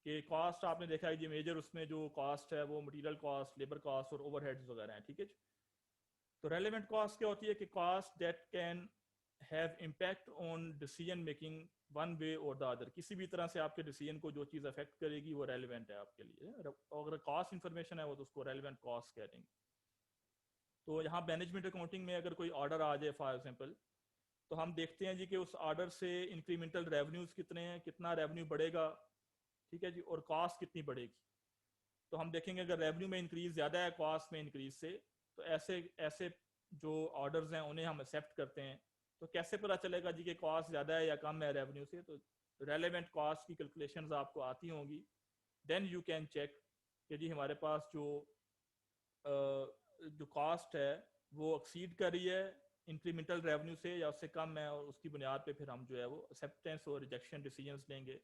कि कॉस्ट आपने देखा है जी, मेजर उसमें जो कॉस्ट है वो मटेरियल कॉस्ट, लेबर कॉस्ट और ओवरहेड्स वगैरह हैं। ठीक है, तो रेलेवेंट कॉस्ट क्या होती है कि cost that can have impact on decision making one way और द अदर। किसी भी तरह से आपके डिसीजन को जो चीज़ अफेक्ट करेगी वो रेलिवेंट है आपके लिए। अगर कॉस्ट इन्फॉर्मेशन है वो तो उसको रेलिवेंट कॉस्ट कह देंगे। तो यहाँ मैनेजमेंट अकाउंटिंग में अगर कोई ऑर्डर आ जाए फॉर एग्जांपल, तो हम देखते हैं जी कि उस ऑर्डर से इंक्रीमेंटल रेवेन्यूज कितने हैं, कितना रेवेन्यू बढ़ेगा। ठीक है जी, और कॉस्ट कितनी बढ़ेगी। तो हम देखेंगे अगर रेवेन्यू में इंक्रीज ज़्यादा है कॉस्ट में इंक्रीज से, तो ऐसे ऐसे जो ऑर्डर्स हैं उन्हें हम एक्सेप्ट करते हैं। तो कैसे पता चलेगा जी कि कॉस्ट ज़्यादा है या कम है रेवेन्यू से, तो रेलेवेंट कॉस्ट की कैलकुलेशंस आपको आती होंगी। देन यू कैन चेक कि जी हमारे पास जो कॉस्ट है वो एक्सीड कर रही है इंक्रीमेंटल रेवेन्यू से या उससे कम है, और उसकी बुनियाद पे फिर हम जो है वो एक्सेप्टेंस और रिजेक्शन डिसीजंस लेंगे।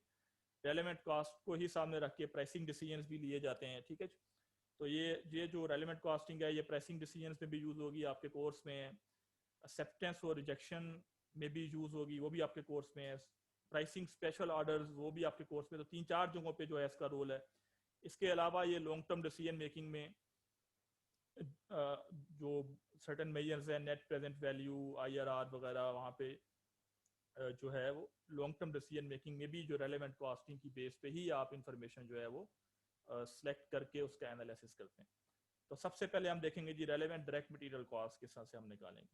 रेलेवेंट कॉस्ट को ही सामने रख के प्राइसिंग डिसीजंस भी लिए जाते हैं। ठीक है, तो ये जो रेलेवेंट कॉस्टिंग है ये प्राइसिंग डिसीजंस में भी यूज़ होगी आपके कोर्स में। एक्सेप्टेंस और रिजेक्शन में भी यूज़ होगी, वो भी आपके कोर्स में है। प्राइसिंग स्पेशल ऑर्डर्स वो भी आपके कोर्स में। तो 3-4 जगहों पे जो है इसका रोल है। इसके अलावा ये लॉन्ग टर्म डिसीजन मेकिंग में जो सर्टेन मेजर्स है, नेट प्रेजेंट वैल्यू, IRR वगैरह, वहाँ पे जो है वो लॉन्ग टर्म डिसीजन मेकिंग में भी जो रेलेवेंट कॉस्टिंग की बेस पे ही आप इंफॉर्मेशन जो है वो सेलेक्ट करके उसका एनालिसिस करते हैं। तो सबसे पहले हम देखेंगे जी रेलेवेंट डायरेक्ट मटेरियल कॉस्ट किस तरह से हम निकालेंगे।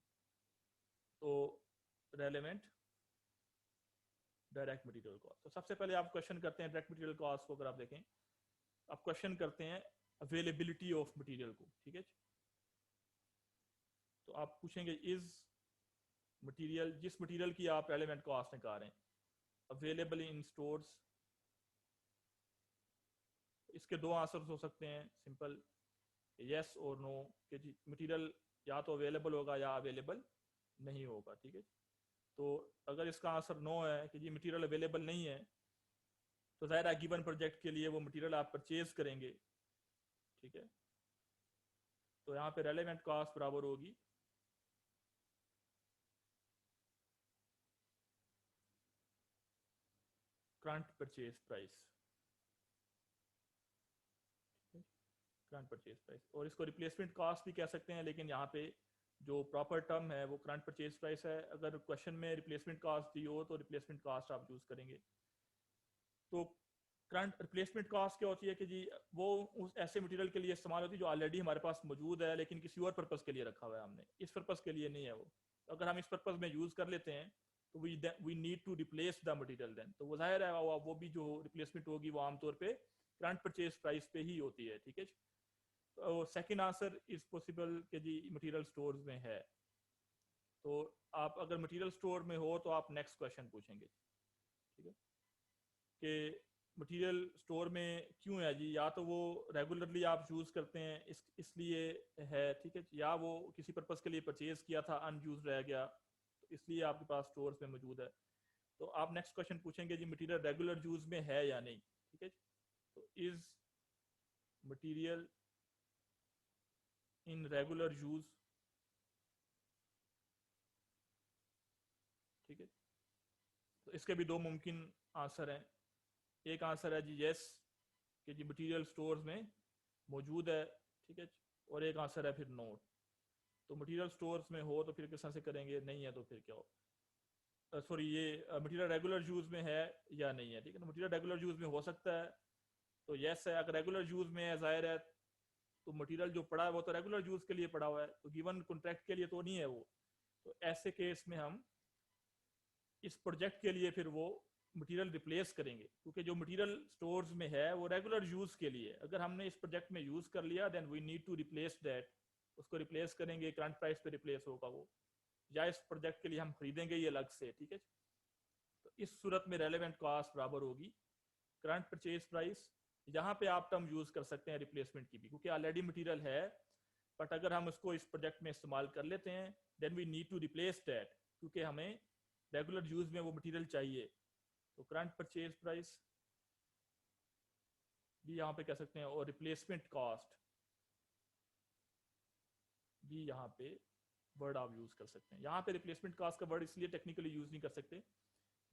तो रेलेवेंट डायरेक्ट मटेरियल कॉस्ट, तो सबसे पहले आप क्वेश्चन करते हैं डायरेक्ट मटेरियल कॉस्ट को। अगर आप देखें, आप क्वेश्चन करते हैं अवेलेबिलिटी ऑफ मटेरियल को। ठीक है, तो आप पूछेंगे इज मटेरियल, जिस मटेरियल की आप रेलेवेंट कॉस्ट निकाल रहे हैं, अवेलेबल इन स्टोर्स। इसके दो आंसर्स हो सकते हैं सिंपल, यस और नो, कि जी मटेरियल या तो अवेलेबल होगा या अवेलेबल नहीं होगा। ठीक है, तो अगर इसका आंसर नो है कि जी मटेरियल अवेलेबल नहीं है, तो ज़ाहिर है गिवन प्रोजेक्ट के लिए वो मटेरियल आप परचेज करेंगे, ठीक है। तो यहाँ पे रेलेवेंट कॉस्ट बराबर होगी current purchase price, current purchase price. और इसको रिप्लेसमेंट कॉस्ट भी कह सकते हैं, लेकिन यहाँ पे जो प्रॉपर टर्म है वो करंट परचेज प्राइस है। अगर क्वेश्चन में रिप्लेसमेंट कॉस्ट दी हो तो रिप्लेसमेंट कॉस्ट आप यूज करेंगे। तो करंट रिप्लेसमेंट कॉस्ट क्या होती है कि जी वो उस ऐसे मटेरियल के लिए इस्तेमाल होती है जो ऑलरेडी हमारे पास मौजूद है, लेकिन किसी और पर्पस के लिए रखा हुआ है हमने, इस पर्पस के लिए नहीं है वो। तो अगर हम इस पर्पस में यूज कर लेते हैं तो we need to replace the material then, तो वो जाहिर है वो भी जो रिप्लेसमेंट होगी वो आमतौर पर करंट परचेज प्राइस पे ही होती है, ठीक है। तो सेकंड आंसर इज पॉसिबल कि जी मटेरियल स्टोर्स में है। तो आप अगर मटेरियल स्टोर में हो तो आप नेक्स्ट क्वेश्चन पूछेंगे, ठीक है, कि मटेरियल स्टोर में क्यों है जी। या तो वो रेगुलरली आप यूज़ करते हैं इसलिए है, ठीक है, या वो किसी पर्पस के लिए परचेज किया था, अनयूज रह गया, तो इसलिए आपके पास स्टोर्स में मौजूद है। तो आप नेक्स्ट क्वेश्चन पूछेंगे जी मटेरियल रेगुलर यूज में है या नहीं, ठीक है। तो is material in regular use, ठीक है। तो इसके भी दो मुमकिन आंसर हैं। एक आंसर है जी यस कि जी मटेरियल स्टोर्स में मौजूद है, ठीक है, और एक आंसर है फिर नो। तो मटेरियल स्टोर्स में हो तो फिर किस तरह से करेंगे, नहीं है तो फिर क्या हो, सॉरी ये मटेरियल रेगुलर यूज में है या नहीं है, ठीक है। तो मटेरियल रेगुलर यूज में हो सकता है तो यस है। अगर रेगुलर यूज में है जाहिर है तो मटेरियल जो पड़ा है वो तो रेगुलर यूज के लिए पड़ा हुआ है, तो गिवन कॉन्ट्रैक्ट के लिए तो नहीं है वो। तो ऐसे केस में हम इस प्रोजेक्ट के लिए फिर वो मटेरियल रिप्लेस करेंगे, क्योंकि जो मटेरियल स्टोर्स में है वो रेगुलर यूज के लिए, अगर हमने इस प्रोजेक्ट में यूज कर लिया then we need to replace that, उसको रिप्लेस करेंगे, करंट प्राइस पे रिप्लेस होगा वो, या इस प्रोजेक्ट के लिए हम खरीदेंगे ये अलग से, ठीक है। तो इस सूरत में रेलेवेंट कॉस्ट बराबर होगी करंट परचेज प्राइस। यहाँ पे आप टर्म यूज कर सकते हैं रिप्लेसमेंट की भी, क्योंकि ऑलरेडी मटेरियल है, बट अगर हम उसको इस प्रोजेक्ट में इस्तेमाल कर लेते हैं then we need to replace that, क्योंकि हमें रेगुलर यूज में वो मटेरियल चाहिए। तो करंट परचेज प्राइस भी यहाँ पे कह सकते हैं, और रिप्लेसमेंट कॉस्ट भी यहाँ पे वर्ड आप यूज कर सकते हैं। यहाँ पे रिप्लेसमेंट कॉस्ट का वर्ड इसलिए टेक्निकली यूज नहीं कर सकते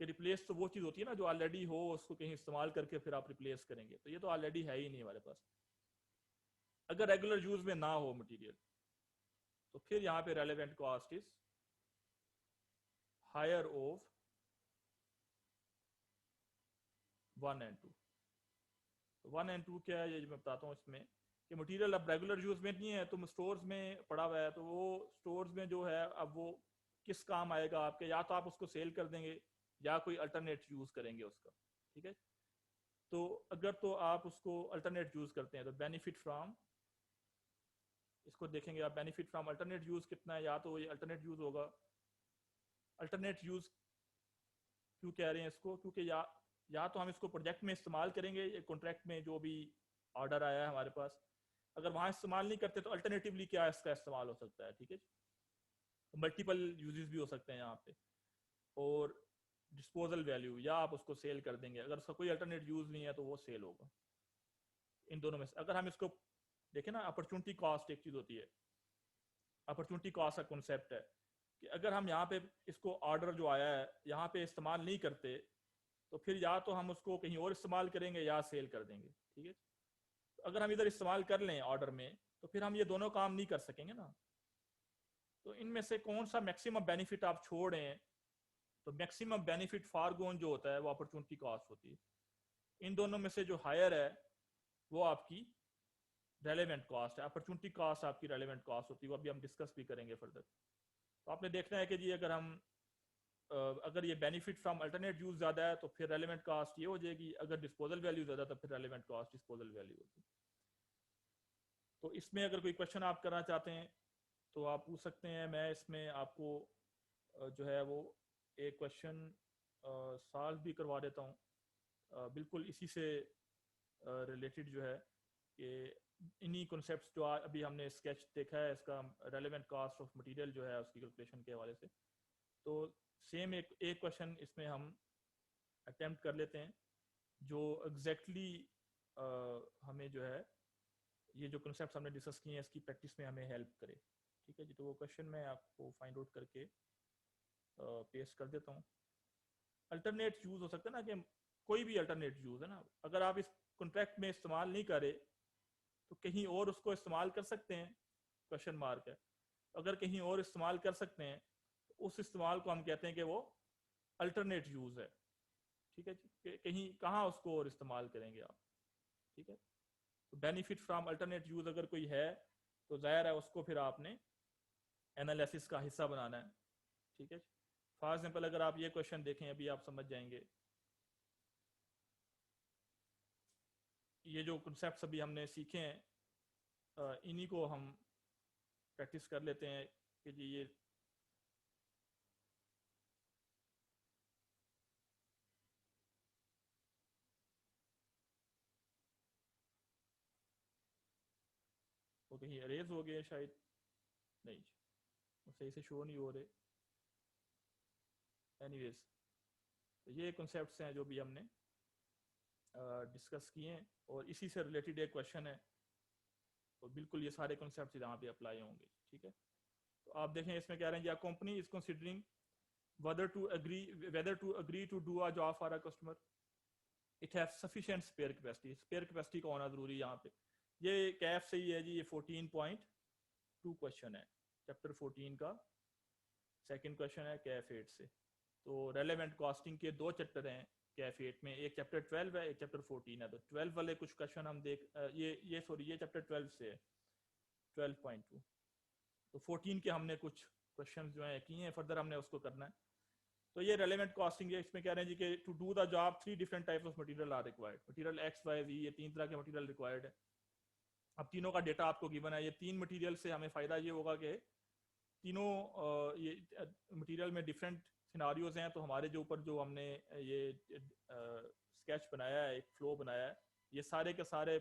कि रिप्लेस तो वो चीज़ होती है ना जो ऑलरेडी हो, उसको कहीं इस्तेमाल करके फिर आप रिप्लेस करेंगे, तो ये तो ऑलरेडी है ही नहीं हमारे पास। अगर रेगुलर यूज में ना हो मटेरियल तो फिर यहाँ पे relevant cost is higher of 1 and 2। तो 1 and 2 क्या है ये मैं बताता हूँ इसमें, कि मटेरियल अब रेगुलर यूज में नहीं है, तुम स्टोर्स में पड़ा हुआ है, तो वो स्टोर्स में जो है अब वो किस काम आएगा आपके, या तो आप उसको सेल कर देंगे या कोई अल्टरनेट यूज करेंगे उसका, ठीक है। तो अगर तो आप उसको अल्टरनेट यूज करते हैं तो बेनिफिट फ्रॉम, इसको देखेंगे आप, बेनिफिट फ्रॉम अल्टरनेट यूज कितना है, या तो ये अल्टरनेट यूज होगा। अल्टरनेट यूज क्यों कह रहे हैं इसको, क्योंकि या तो हम इसको प्रोजेक्ट में इस्तेमाल करेंगे, कॉन्ट्रैक्ट में जो भी ऑर्डर आया है हमारे पास, अगर वहां इस्तेमाल नहीं करते तो अल्टरनेटिवली क्या इसका इस्तेमाल हो सकता है, ठीक है। तो मल्टीपल यूजेस भी हो सकते हैं यहाँ पे। और डिस्पोजल वैल्यू, या आप उसको सेल कर देंगे, अगर उसका कोई अल्टरनेट यूज नहीं है तो वो सेल होगा। इन दोनों में से अगर हम इसको देखें ना, अपॉर्चुनिटी कॉस्ट एक चीज होती है, अपॉर्चुनिटी कॉस्ट का कॉन्सेप्ट है कि अगर हम यहाँ पे इसको ऑर्डर जो आया है यहाँ पे इस्तेमाल नहीं करते तो फिर या तो हम उसको कहीं और इस्तेमाल करेंगे या सेल कर देंगे, ठीक है। तो अगर हम इधर इस्तेमाल कर लें ऑर्डर में तो फिर हम ये दोनों काम नहीं कर सकेंगे ना। तो इनमें से कौन सा मैक्सिमम बेनिफिट आप छोड़ें, तो मैक्सिमम बेनिफिट फारगोन जो होता है वो अपॉर्चुनिटी कॉस्ट होती है। इन दोनों में से जो हायर है वो आपकी रेलेवेंट कॉस्ट है, अपॉर्चुनिटी कॉस्ट आपकी रेलेवेंट कॉस्ट होती है, वो अभी हम डिस्कस भी करेंगे फर्दर। तो आपने देखना है कि जी अगर हम अगर ये बेनिफिट फ्रॉम अल्टरनेट यूज ज्यादा है तो फिर रेलेवेंट कॉस्ट ये हो जाएगी, अगर डिस्पोजल वैल्यू ज्यादा तो फिर रेलेवेंट कॉस्ट डिस्पोजल वैल्यू होगी। तो इसमें अगर कोई क्वेश्चन आप करना चाहते हैं तो आप पूछ सकते हैं, मैं इसमें आपको जो है वो एक क्वेश्चन सॉल्व भी करवा देता हूँ, बिल्कुल इसी से रिलेटेड जो है कि इन्हीं कॉन्सेप्ट्स जो अभी हमने स्केच देखा है इसका रेलेवेंट कॉस्ट ऑफ मटेरियल जो है उसकी कैलकुलेशन के हवाले से। तो सेम एक क्वेश्चन इसमें हम अटेम्प्ट कर लेते हैं जो एग्जैक्टली हमें जो है ये जो कॉन्सेप्ट हमने डिस्कस किए हैं इसकी प्रैक्टिस में हमें हेल्प करे। ठीक है जी, तो वो क्वेश्चन मैं आपको फाइंड आउट करके पेस्ट कर देता हूँ। अल्टरनेट यूज हो सकता है ना, कि कोई भी अल्टरनेट यूज है ना, अगर आप इस कॉन्ट्रैक्ट में इस्तेमाल नहीं करे तो कहीं और उसको इस्तेमाल कर सकते हैं, क्वेश्चन मार्क है। अगर कहीं और इस्तेमाल कर सकते हैं तो उस इस्तेमाल को हम कहते हैं कि वो अल्टरनेट यूज है। ठीक है जी, कहीं कहाँ उसको और इस्तेमाल करेंगे आप। ठीक है, तो बेनिफिट फ्रॉम अल्टरनेट यूज अगर कोई है तो जाहिर है उसको फिर आपने एनालिसिस का हिस्सा बनाना है। ठीक है, फॉर एग्जाम्पल अगर आप ये क्वेश्चन देखें, अभी आप समझ जाएंगे। ये जो कॉन्सेप्ट्स अभी हमने सीखे हैं इन्हीं को हम प्रैक्टिस कर लेते हैं कि जी ये वो कहीं अरेज हो गए शायद, नहीं वो सही से शो नहीं हो रहे। एनीवेज, तो ये कॉन्सेप्ट्स हैं जो भी हमने डिस्कस किए हैं और इसी से रिलेटेड एक क्वेश्चन है, तो बिल्कुल ये सारे कॉन्सेप्ट्स यहाँ पे अप्लाई होंगे। ठीक है, तो आप देखें इसमें कह रहे हैं कि company is considering whether to agree to do a job for a customer, it has sufficient spare capacity। spare capacity का होना जरूरी है यहाँ पे। ये कैफ से ही है जी, ये 14.2 क्वेश्चन है चैप्टर 14 का, सेकंड क्वेश्चन है कैफ 8 से। तो रेलेवेंट कॉस्टिंग के दो चैप्टर हैं कैफ 8 में, एक चैप्टर 12 है, एक चैप्टर 14 है। तो 12 वाले कुछ क्वेश्चन हम देख ये सॉरी ये चैप्टर 12 से है 12.2। तो 14 के हमने कुछ क्वेश्चन जो है किए हैं, फर्दर हमने उसको करना है। तो ये रेलेवेंट कॉस्टिंग है, इसमें कह रहे हैं जी कि to do the job 3 different types of material are required. Material X Y जी, ये 3 तरह के मटेरियल रिक्वायर्ड है। अब तीनों का डेटा आपको गिवन है। ये 3 मटेरियल से हमें फायदा ये होगा कि तीनों ये मटेरियल में डिफरेंट सिनारियोज हैं। तो हमारे जो ऊपर जो हमने ये स्केच बनाया है, एक फ्लो बनाया है, ये सारे के सारे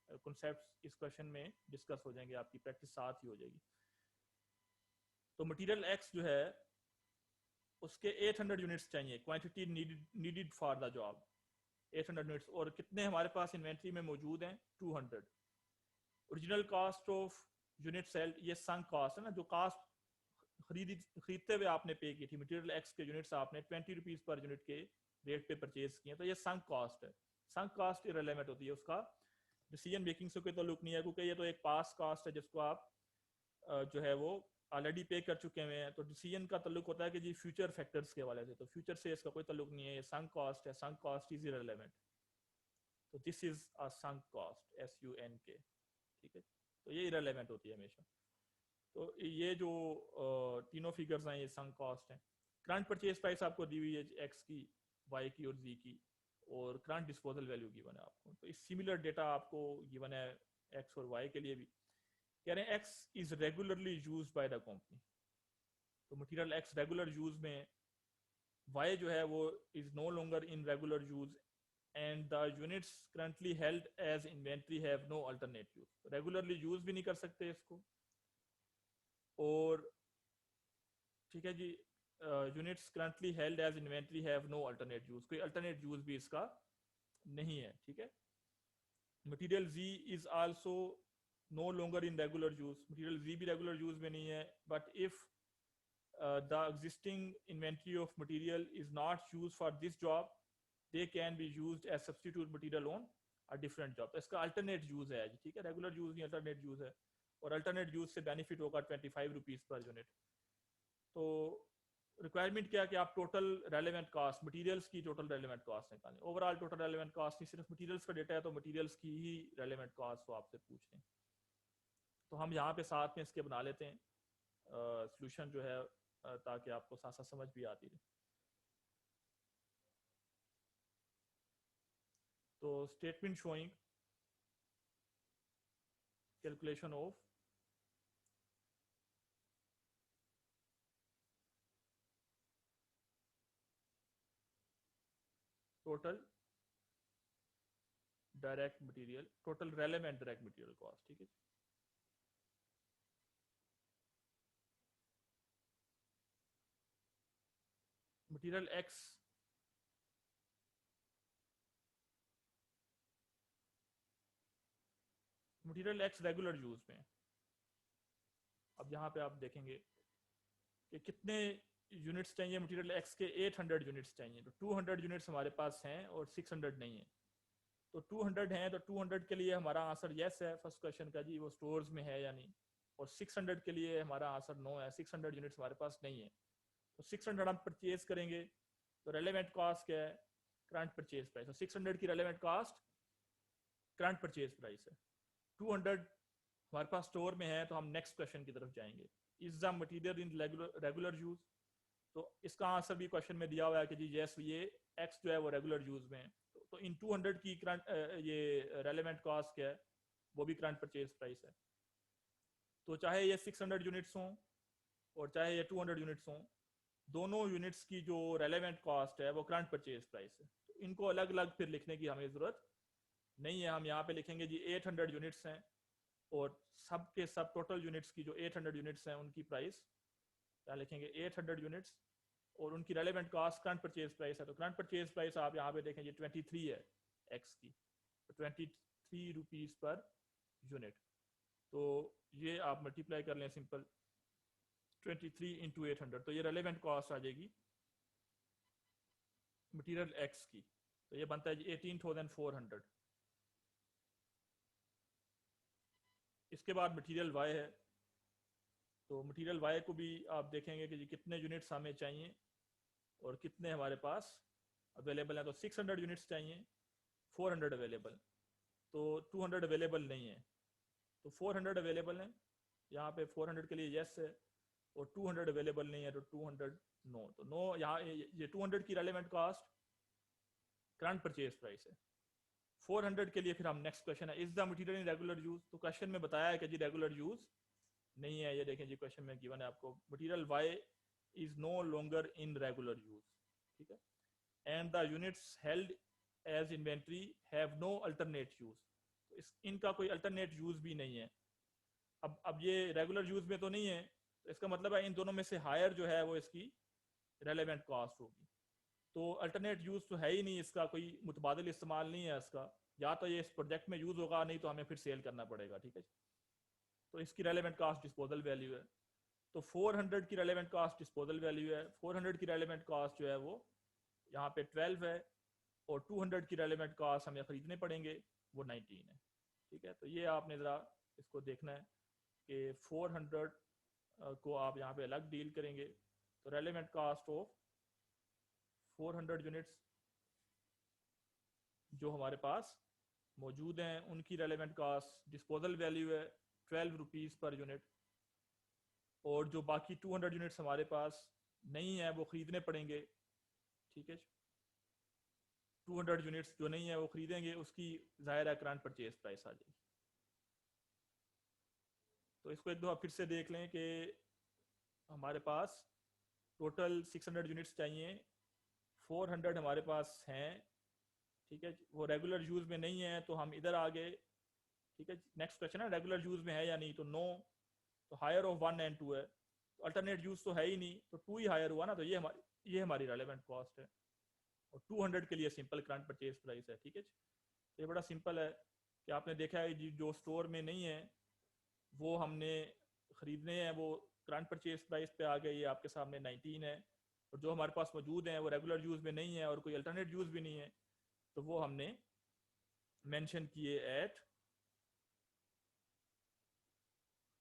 कॉन्सेप्ट्स इस क्वेश्चन में डिस्कस हो जाएंगे, आपकी प्रैक्टिस साथ ही हो जाएगी। तो मटेरियल एक्स जो है उसके 800 यूनिट्स चाहिए, quantity needed for the job 800 units, और कितने हमारे पास इन्वेंट्री में मौजूद हैं 200। Original cost of unit sailed, ये संक कॉस्ट है ना, जो कॉस्ट खरीदते हुए आपने पे की थी। मटेरियल एक्स के यूनिट्स आपने 20 रुपीज पर यूनिट के रेट पे परचेज किए, तो ये संक कॉस्ट है। संक कॉस्ट इररिलेवेंट होती है, उसका डिसीजन मेकिंग से कोई ताल्लुक नहीं है, क्योंकि ये तो एक पास कॉस्ट है जिसको आप जो है वो ऑलरेडी पे कर चुके हुए हैं। तो डिसीजन का ताल्लुक होता है कि जी फ्यूचर फैक्टर्स के हवाले से, तो फ्यूचर से इसका कोई ताल्लुक नहीं है। ये संक कॉस्ट है, संक कॉस्ट इज इररिलेवेंट। तो this is a sunk cost, SUNK। ठीक है, तो ये इररिलेवेंट होती है हमेशा। तो ये जो तीनों फिगर्स हैं ये संक कॉस्ट हैं। करंट परचेज प्राइस आपको दी हुई है एक्स की, वाई की और जी की, और करंट डिस्पोजल वैल्यू गिवन है आपको। तो इस सिमिलर डेटा आपको गिवन है एक्स और वाई के लिए भी। कह रहे हैं X is regularly used by the company, तो मटेरियल एक्स रेगुलर यूज में, वाई जो है वो is no longer in regular use, and the units currently held as inventory have no alternate use. Regularly use भी नहीं कर सकते इसको, और ठीक है जी units currently held as inventory have no alternate use, कोई अल्टरनेट यूज भी इसका नहीं है। ठीक है, material G is also no longer in regular use, material G भी रेगुलर यूज में नहीं है। But if the existing inventory of material is not used for this job, they can be used as substitute material on a different job। तो इसका alternate use है, ठीक है, regular use नहीं alternate use है, और alternate use से benefit होगा 25 रुपीज पर यूनिट। तो रिक्वायरमेंट क्या कि आप टोटल रेलेवेंट कॉस्ट, मटेरियल्स की टोटल रेलेवेंट कॉस्ट निकालें। ओवरऑल टोटल रेलेवेंट कॉस्ट नहीं, सिर्फ मटेरियल्स का डेटा है तो मटेरियल्स की ही रेलेवेंट कॉस्ट वो आपसे पूछ लें। तो हम यहाँ पे साथ में इसके बना लेते हैं सॉल्यूशन जो है, ताकि आपको साथ साथ समझ भी आती रहे। तो statement showing calculation of total direct material, total relevant direct material cost. ठीक है, मटीरियल एक्स रेगुलर यूज में। अब यहाँ पे आप देखेंगे कि कितने यूनिट्स चाहिए मटेरियल एक्स के। 800 यूनिट्स चाहिए। तो 200 यूनिट्स हमारे पास हैं और 600 नहीं है। तो 200 हैं तो 200 के लिए हमारा आंसर यस है फर्स्ट क्वेश्चन का जी, वो स्टोर्स में है या नहीं। और 600 के लिए हमारा आंसर नो है, 600 यूनिट्स हमारे पास नहीं है। तो 600 हम परचेज करेंगे तो रेलेवेंट कॉस्ट क्या है, करंट परचेज प्राइस। तो 600 की relevant cost current purchase price है। 200 हमारे पास स्टोर में है तो हम नेक्स्ट क्वेश्चन की तरफ जाएंगे। Is the material in regular use. तो इसका आंसर भी क्वेश्चन में दिया हुआ है कि जी यस ये एक्स जो है वो रेगुलर यूज में है। तो इन 200 की करंट ये रेलेवेंट कॉस्ट क्या है, वो भी करंट परचेज प्राइस है। तो चाहे ये 600 यूनिट्स हों और चाहे ये 200 यूनिट्स हों, दोनों यूनिट्स की जो रेलेवेंट कॉस्ट है वो करंट परचेज प्राइस है। तो इनको अलग अलग फिर लिखने की हमें ज़रूरत नहीं है। हम यहाँ पे लिखेंगे जी 800 यूनिट्स हैं और सब के सब टोटल यूनिट्स की जो 800 यूनिट्स हैं उनकी प्राइस क्या लिखेंगे, 800 यूनिट्स और उनकी relevant cost current purchase price है। तो करंट परचेज प्राइस आप यहाँ पे देखें ये 23 है एक्स की, तो 23 रुपीज़ पर यूनिट। तो ये आप मल्टीप्लाई कर लें सिंपल 23 इंटू 800, तो ये रेलेवेंट कॉस्ट आ जाएगी मटीरियल एक्स की। तो ये बनता है जी 18,400। इसके बाद मटीरियल वाई है। तो मटीरियल वाई को भी आप देखेंगे कि जी कितने यूनिट्स हमें चाहिए और कितने हमारे पास अवेलेबल है। तो 600 यूनिट्स चाहिए, 400 अवेलेबल, तो 200 अवेलेबल नहीं है। तो 400 अवेलेबल है, यहाँ पे 400 के लिए यस है और 200 अवेलेबल नहीं है तो 200 नो। तो नो यहाँ ये 200 की relevant cost current purchase price है। 400 के लिए फिर हम नेक्स्ट क्वेश्चन है, is the material in regular use. तो क्वेश्चन में बताया है कि जी रेगुलर यूज नहीं है। ये देखें जी क्वेश्चन में गिवन है आपको material Y is no longer in regular use, ठीक है, and the units held as inventory have no alternate use. तो इनका कोई अल्टरनेट यूज भी नहीं है। अब ये रेगुलर यूज में तो नहीं है, तो इसका मतलब है इन दोनों में से हायर जो है वो इसकी रेलेवेंट कॉस्ट होगी। तो अल्टरनेट यूज तो है ही नहीं, इसका कोई मुतबादिल इस्तेमाल नहीं है इसका। या तो ये इस प्रोजेक्ट में यूज होगा, नहीं तो हमें फिर सेल करना पड़ेगा, ठीक है। तो इसकी रेलेवेंट कॉस्ट डिस्पोजल वैल्यू है। तो 400 की रेलेवेंट कॉस्ट डिस्पोजल वैल्यू है। 400 की रेलेवेंट कॉस्ट जो है वो यहाँ पे 12 है और 200 की रेलेवेंट कॉस्ट हमें खरीदने पड़ेंगे, वो 19 है, ठीक है। तो ये आपने ज़रा इसको देखना है कि 400 को आप यहाँ पे अलग डील करेंगे। तो रेलेवेंट कॉस्ट ऑफ 400 यूनिट्स जो हमारे पास मौजूद हैं उनकी रेलेवेंट कॉस्ट डिस्पोजल वैल्यू है 12 रुपीज़ पर यूनिट। और जो बाकी 200 यूनिट्स हमारे पास नहीं है वो खरीदने पड़ेंगे, ठीक है। 200 यूनिट्स जो नहीं है वो खरीदेंगे, उसकी ज़ाहिर है करंट परचेज प्राइस आ जाएगी। तो इसको एक दफ़ा फिर से देख लें कि हमारे पास टोटल 600 यूनिट्स चाहिए, 400 हमारे पास हैं, ठीक है। वो रेगुलर यूज़ में नहीं है तो हम इधर आ गए, ठीक है। नेक्स्ट क्वेश्चन है रेगुलर यूज़ में है या नहीं, तो नो। तो हायर ऑफ 1 एंड 2 है, तो अल्टरनेट यूज़ तो है ही नहीं, तो 2 ही हायर हुआ ना, तो ये हमारी रेलेवेंट कॉस्ट है। और 200 के लिए सिंपल करंट परचेज प्राइस है, ठीक है। ये बड़ा सिंपल है कि आपने देखा है जो स्टोर में नहीं है वो हमने ख़रीदने हैं, वो करंट परचेज प्राइस पे आ गए, ये आपके सामने 19 है। और जो हमारे पास मौजूद हैं वो रेगुलर यूज़ में नहीं है और कोई अल्टरनेट यूज़ भी नहीं है, तो वो हमने मेंशन किए एट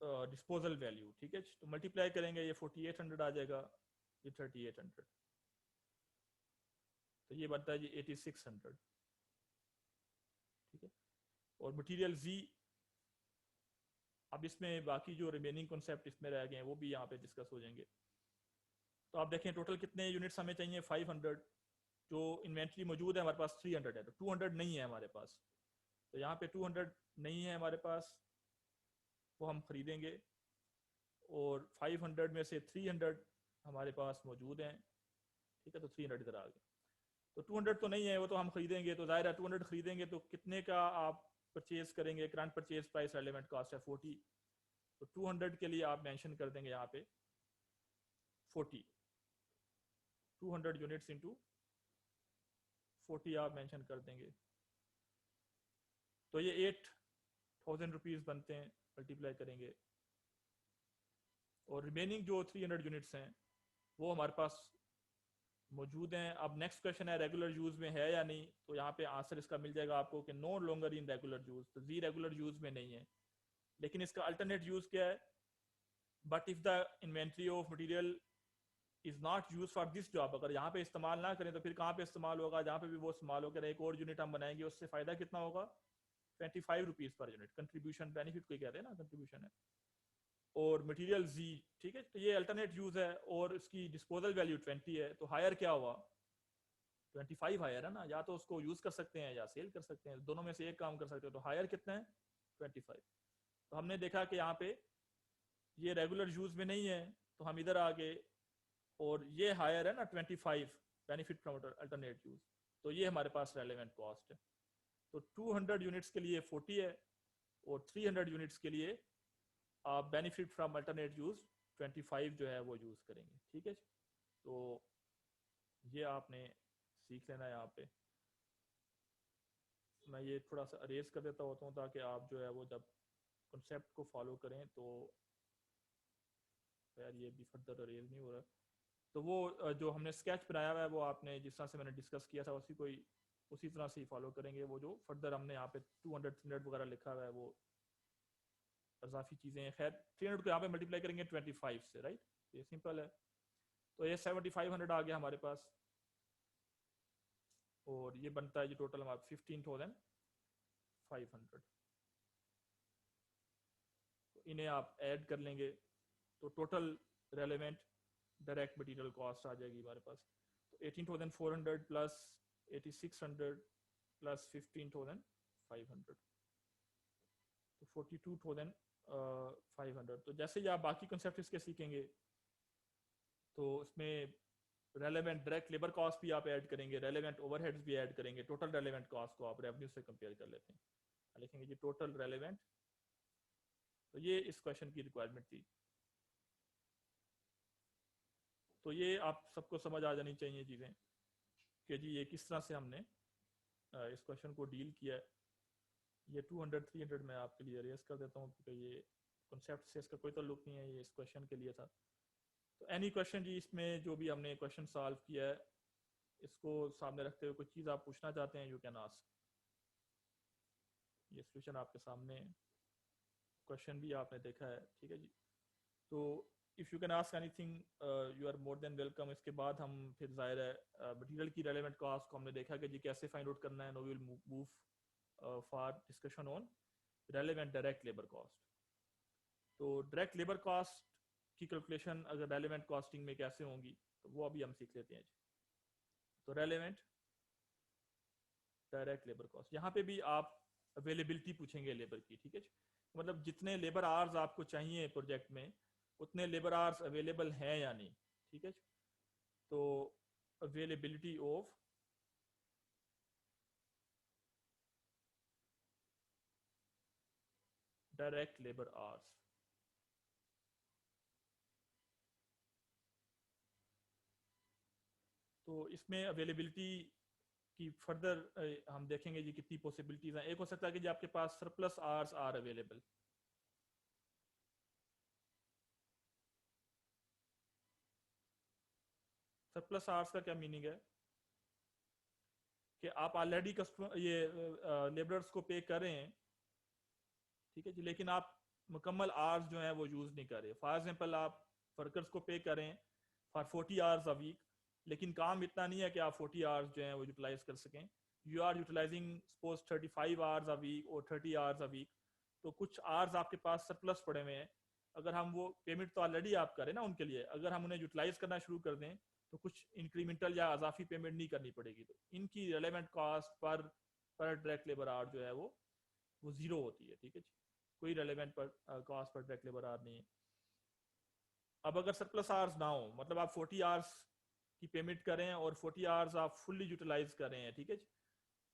डिस्पोजल वैल्यू, ठीक है। तो मल्टीप्लाई करेंगे ये 4800 आ जाएगा, ये 3800, तो ये बनता है जी 8600, ठीक है। और मटेरियल जी, अब इसमें बाकी जो रिमेनिंग कॉन्सेप्ट इसमें रह गए हैं वो भी यहाँ पे डिस्कस हो जाएंगे। तो आप देखें टोटल कितने यूनिट्स हमें चाहिए, 500। जो इन्वेंट्री मौजूद है हमारे पास 300 है, तो 200 नहीं है हमारे पास। तो यहाँ पे 200 नहीं है हमारे पास, वो हम खरीदेंगे। और 500 में से 300 हमारे पास मौजूद हैं, ठीक है। तो 300 इधर आ गए। तो 200 तो नहीं है, वो तो हम खरीदेंगे। तो ज़ाहिर है 200 खरीदेंगे तो कितने का आप परचेज करेंगे, current purchase price relevant cost है 40। तो 200 के लिए आप मेंशन कर देंगे यहाँ पे 40, 200 यूनिट्स इंटू 40 आप मेंशन कर देंगे, तो ये 8,000 रुपीज़ बनते हैं, मल्टीप्लाई करेंगे। और रिमेनिंग जो 300 यूनिट्स हैं वो हमारे पास मौजूद हैं। अब नेक्स्ट क्वेश्चन है रेगुलर यूज में है या नहीं, तो यहाँ पे आंसर इसका मिल जाएगा आपको कि no longer in regular use, तो जी रेगुलर यूज में नहीं है। लेकिन इसका अल्टरनेट यूज क्या है, but if the inventory of material is not use for this job, अगर यहाँ पे इस्तेमाल ना करें तो फिर कहाँ पे इस्तेमाल होगा, जहाँ पे भी वो इस्तेमाल होकर एक और यूनिट हम बनाएंगे, उससे फायदा कितना होगा, 25 rupees per unit. Contribution benefit कोई कहते हैं ना, कंट्रीब्यूशन है। और मटेरियल जी, ठीक है, तो ये अल्टरनेट यूज है और इसकी डिस्पोजल वैल्यू 20 है, तो हायर क्या हुआ, 25 हायर है ना, या तो उसको यूज कर सकते हैं या सेल कर सकते हैं, दोनों में से एक काम कर सकते हो, तो हायर कितना है 25। तो हमने देखा कि यहाँ पे ये रेगुलर यूज में नहीं है, तो हम इधर आ गए और ये हायर है ना 25 बेनिफिट फ्रॉम अल्टरनेट यूज, तो ये हमारे पास रेलेवेंट कॉस्ट है। तो 200 यूनिट्स के लिए 40 है और 300 यूनिट्स के लिए आप बेनिफिट फ्रॉम अल्टरनेट यूज 25 जो है वो यूज करेंगे, ठीक है। तो ये आपने सीख लेना है। यहाँ पे मैं ये थोड़ा सा अरेज कर देता होता हूँ ताकि आप जो है वो जब कॉन्सेप्ट को फॉलो करें, तो यार ये भी फर्दर अरेज नहीं हो रहा। तो वो जो हमने स्केच बनाया हुआ है वो आपने जिस तरह से मैंने डिस्कस किया था उसी तरह से ही फॉलो करेंगे। वो जो फर्दर हमने यहाँ पे 200 300 वगैरह लिखा हुआ है वो इजाफी चीज़ें हैं। खैर 300 को यहाँ पे मल्टीप्लाई करेंगे 25 से, राइट, ये सिंपल है। तो ये 7500 आ गया हमारे पास, और ये बनता है ये टोटल हमारा 15,500। तो इन्हें आप ऐड कर लेंगे तो total relevant direct material cost आ जाएगी हमारे पास। तो 18,400 प्लस 8,600 प्लस 15,500, तो 42,500। तो जैसे ही आप बाकी कंसेप्ट इसके सीखेंगे तो इसमें रेलेवेंट डायरेक्ट लेबर कॉस्ट भी आप ऐड करेंगे, रेलेवेंट ओवरहेड्स भी ऐड करेंगे, टोटल रेलेवेंट कॉस्ट को आप रेवेन्यू से कंपेयर कर लेते हैं, लिखेंगे जी टोटल रेलेवेंट। तो ये इस क्वेश्चन की रिक्वायरमेंट थी। तो ये आप सबको समझ आ जानी चाहिए चीज़ें कि जी ये किस तरह से हमने इस क्वेश्चन को डील किया है। ये 200 300 मैं आपके लिए रेस कर देता हूँ क्योंकि ये कॉन्सेप्ट से इसका कोई ताल्लुक नहीं है, ये इस क्वेश्चन के लिए था। तो एनी क्वेश्चन जी इसमें जो भी हमने क्वेश्चन सॉल्व किया है इसको सामने रखते हुए कोई चीज़ आप पूछना चाहते हैं, यू कैन आस्क। ये सोल्यूशन आपके सामने है, क्वेश्चन भी आपने देखा है, ठीक है जी। तो if you can ask anything you are more than welcome. इसके बाद हम फिर ज़ाहिर है मटेरियल की रेलेवेंट कॉस्ट को हमने देखा कि जी कैसे फाइंड आउट करना है। No will move for discussion on relevant direct labour cost. तो डायरेक्ट लेबर कॉस्ट की कैलकुलेशन अगर रेलेवेंट कॉस्टिंग में कैसे होंगी तो वो अभी हम सीख लेते हैं जी। तो रेलेवेंट डायरेक्ट लेबर कॉस्ट, यहाँ पे भी आप अवेलेबिलिटी पूछेंगे लेबर की, ठीक है, मतलब जितने लेबर आवर्स आपको चाहिए प्रोजेक्ट में उतने लेबर आवर्स अवेलेबल हैं या नहीं, ठीक है। तो availability of direct labour hours, तो इसमें अवेलेबिलिटी की फर्दर हम देखेंगे जी कितनी पॉसिबिलिटीज हैं। एक हो सकता है कि जी आपके पास surplus hours are available. Surplus hours का क्या मीनिंग है कि आप ऑलरेडी कस्टमर ये लेबरर्स को पे कर रहे हैं, ठीक है जी, लेकिन आप मुकम्मल आवर्स जो है वो यूज़ नहीं कर रहे। फॉर एग्जांपल आप वर्कर्स को पे करें फॉर 40 आवर्स अ वीक, लेकिन काम इतना नहीं है कि आप 40 आवर्स जो है वो यूटिलाइज कर सकें। You are utilizing suppose 35 hours a week और 30 आवर्स अ वीक, तो कुछ आवर्स आपके पास सरप्लस पड़े हुए हैं। अगर हम वो पेमेंट तो ऑलरेडी आप करें ना उनके लिए, अगर हम उन्हें यूटिलाइज करना शुरू कर दें तो कुछ इंक्रीमेंटल या अजाफी पेमेंट नहीं करनी पड़ेगी। तो इनकी relevant cost per direct labour our जो है वो जीरो होती है, ठीक है जी, कोई रेलेवेंट पर cost per direct labour our नहीं है। अब अगर सरप्लस आवर्स ना हो, मतलब आप 40 आवर्स की पेमेंट करें और 40 आवर्स आप फुल्ली यूटिलाइज कर रहे हैं, ठीक है जी,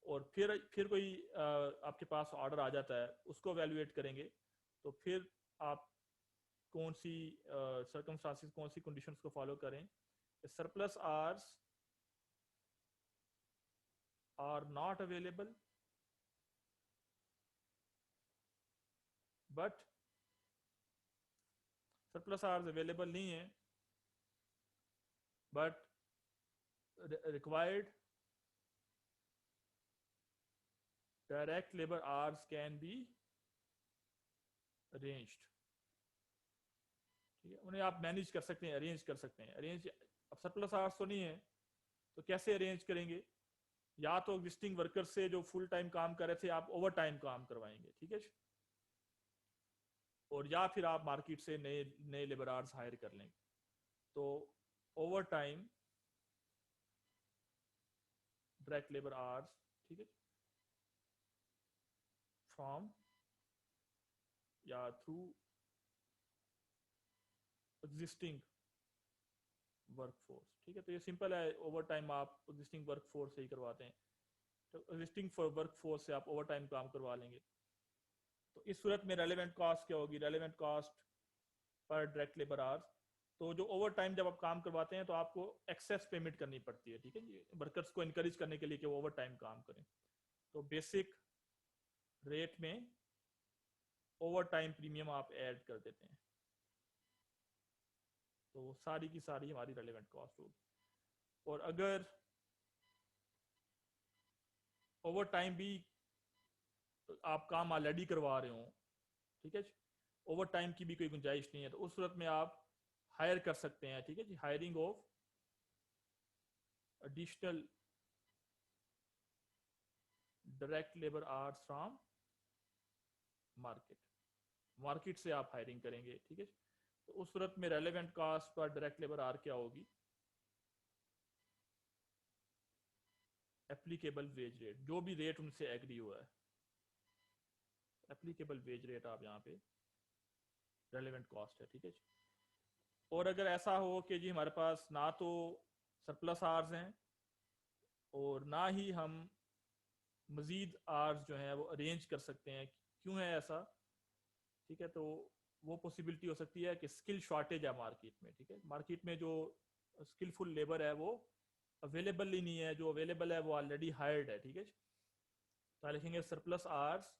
और फिर कोई आपके पास ऑर्डर आ जाता है, उसको वैल्यूएट करेंगे, तो फिर आप कौन सी सर्कमस्टांसिस कौन सी कंडीशंस को फॉलो करें surplus hours are not available, but surplus hours available नहीं है, but required direct labor hours can be arranged. ठीक है, उन्हें आप मैनेज कर सकते हैं, अरेंज कर सकते हैं. अरेंज, अब सरप्लस आवर्स तो नहीं है तो कैसे अरेंज करेंगे? या तो एग्जिस्टिंग वर्कर्स से जो फुल टाइम काम कर रहे थे आप ओवर टाइम काम करवाएंगे, ठीक है, और या फिर आप मार्केट से नए नए लेबर आवर्स हायर कर लेंगे. तो over time direct labour hours, ठीक है, फ्रॉम या थ्रू एग्जिस्टिंग वर्कफोर्स. ठीक है, तो ये सिंपल है. ओवर टाइम आप एग्जिस्टिंग वर्कफोर्स से ही करवाते हैं, तो एग्जिस्टिंग वर्कफोर्स से आप ओवर टाइम काम करवा लेंगे. तो इस सूरत में रेलेवेंट कॉस्ट क्या होगी? Relevant cost per direct labour hours. तो जो ओवर टाइम जब आप काम करवाते हैं तो आपको एक्सेस पेमेंट करनी पड़ती है, ठीक है जी, वर्कर्स को इनकरेज करने के लिए कि वो ओवर टाइम काम करें. तो बेसिक रेट में ओवर टाइम प्रीमियम आप ऐड कर देते हैं. तो सारी की सारी हमारी रेलेवेंट कॉस्ट होगी. और अगर ओवर टाइम भी आप काम ऑलरेडी करवा रहे हो, ठीक है, ओवर टाइम की भी कोई गुंजाइश नहीं है, तो उस सूरत में आप हायर कर सकते हैं, ठीक है जी, hiring of additional direct labour hours from market. Market से आप हायरिंग करेंगे, ठीक है. तो उस सूरत में relevant cost per direct labour our क्या होगी? एप्लीकेबल वेज रेट, जो भी रेट उनसे एग्री हुआ है, एप्लीकेबल वेज रेट आप यहाँ पे रेलेवेंट कॉस्ट है, ठीक है. और अगर ऐसा हो कि जी हमारे पास ना तो सरप्लस आवर्स हैं और ना ही हम मजीद आवर्स जो हैं वो अरेंज कर सकते हैं, क्यों है ऐसा? ठीक है, तो वो पॉसिबिलिटी हो सकती है कि स्किल शॉर्टेज है मार्केट में, ठीक है. मार्केट में जो स्किलफुल लेबर है वो अवेलेबल ही नहीं है, जो अवेलेबल है वो ऑलरेडी हायर्ड है, ठीक है. तो लिखेंगे surplus hours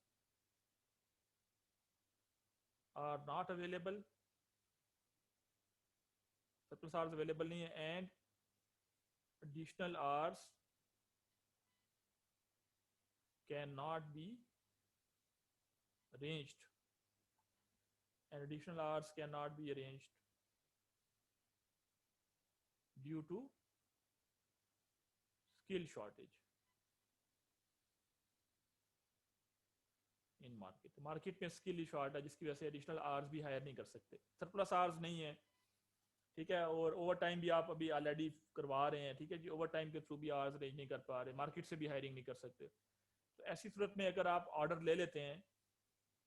are not available, surplus hours available नहीं है, and additional hours can not be arranged, and additional hours cannot be arranged due to skill shortage in market. तो मार्केट में स्किल शॉर्ट है जिसकी वजह से एडिशनल आवर्स भी higher नहीं कर सकते, सरप्लस आवर्स नहीं है, ठीक है. और ओवर टाइम भी आप अभी ऑलरेडी करवा रहे हैं, ठीक है जी, ओवर टाइम के थ्रू भी आवर्स अरेंज नहीं कर पा रहे, मार्केट से भी हायरिंग नहीं कर सकते. तो ऐसी सूरत में अगर आप ऑर्डर ले लेते हैं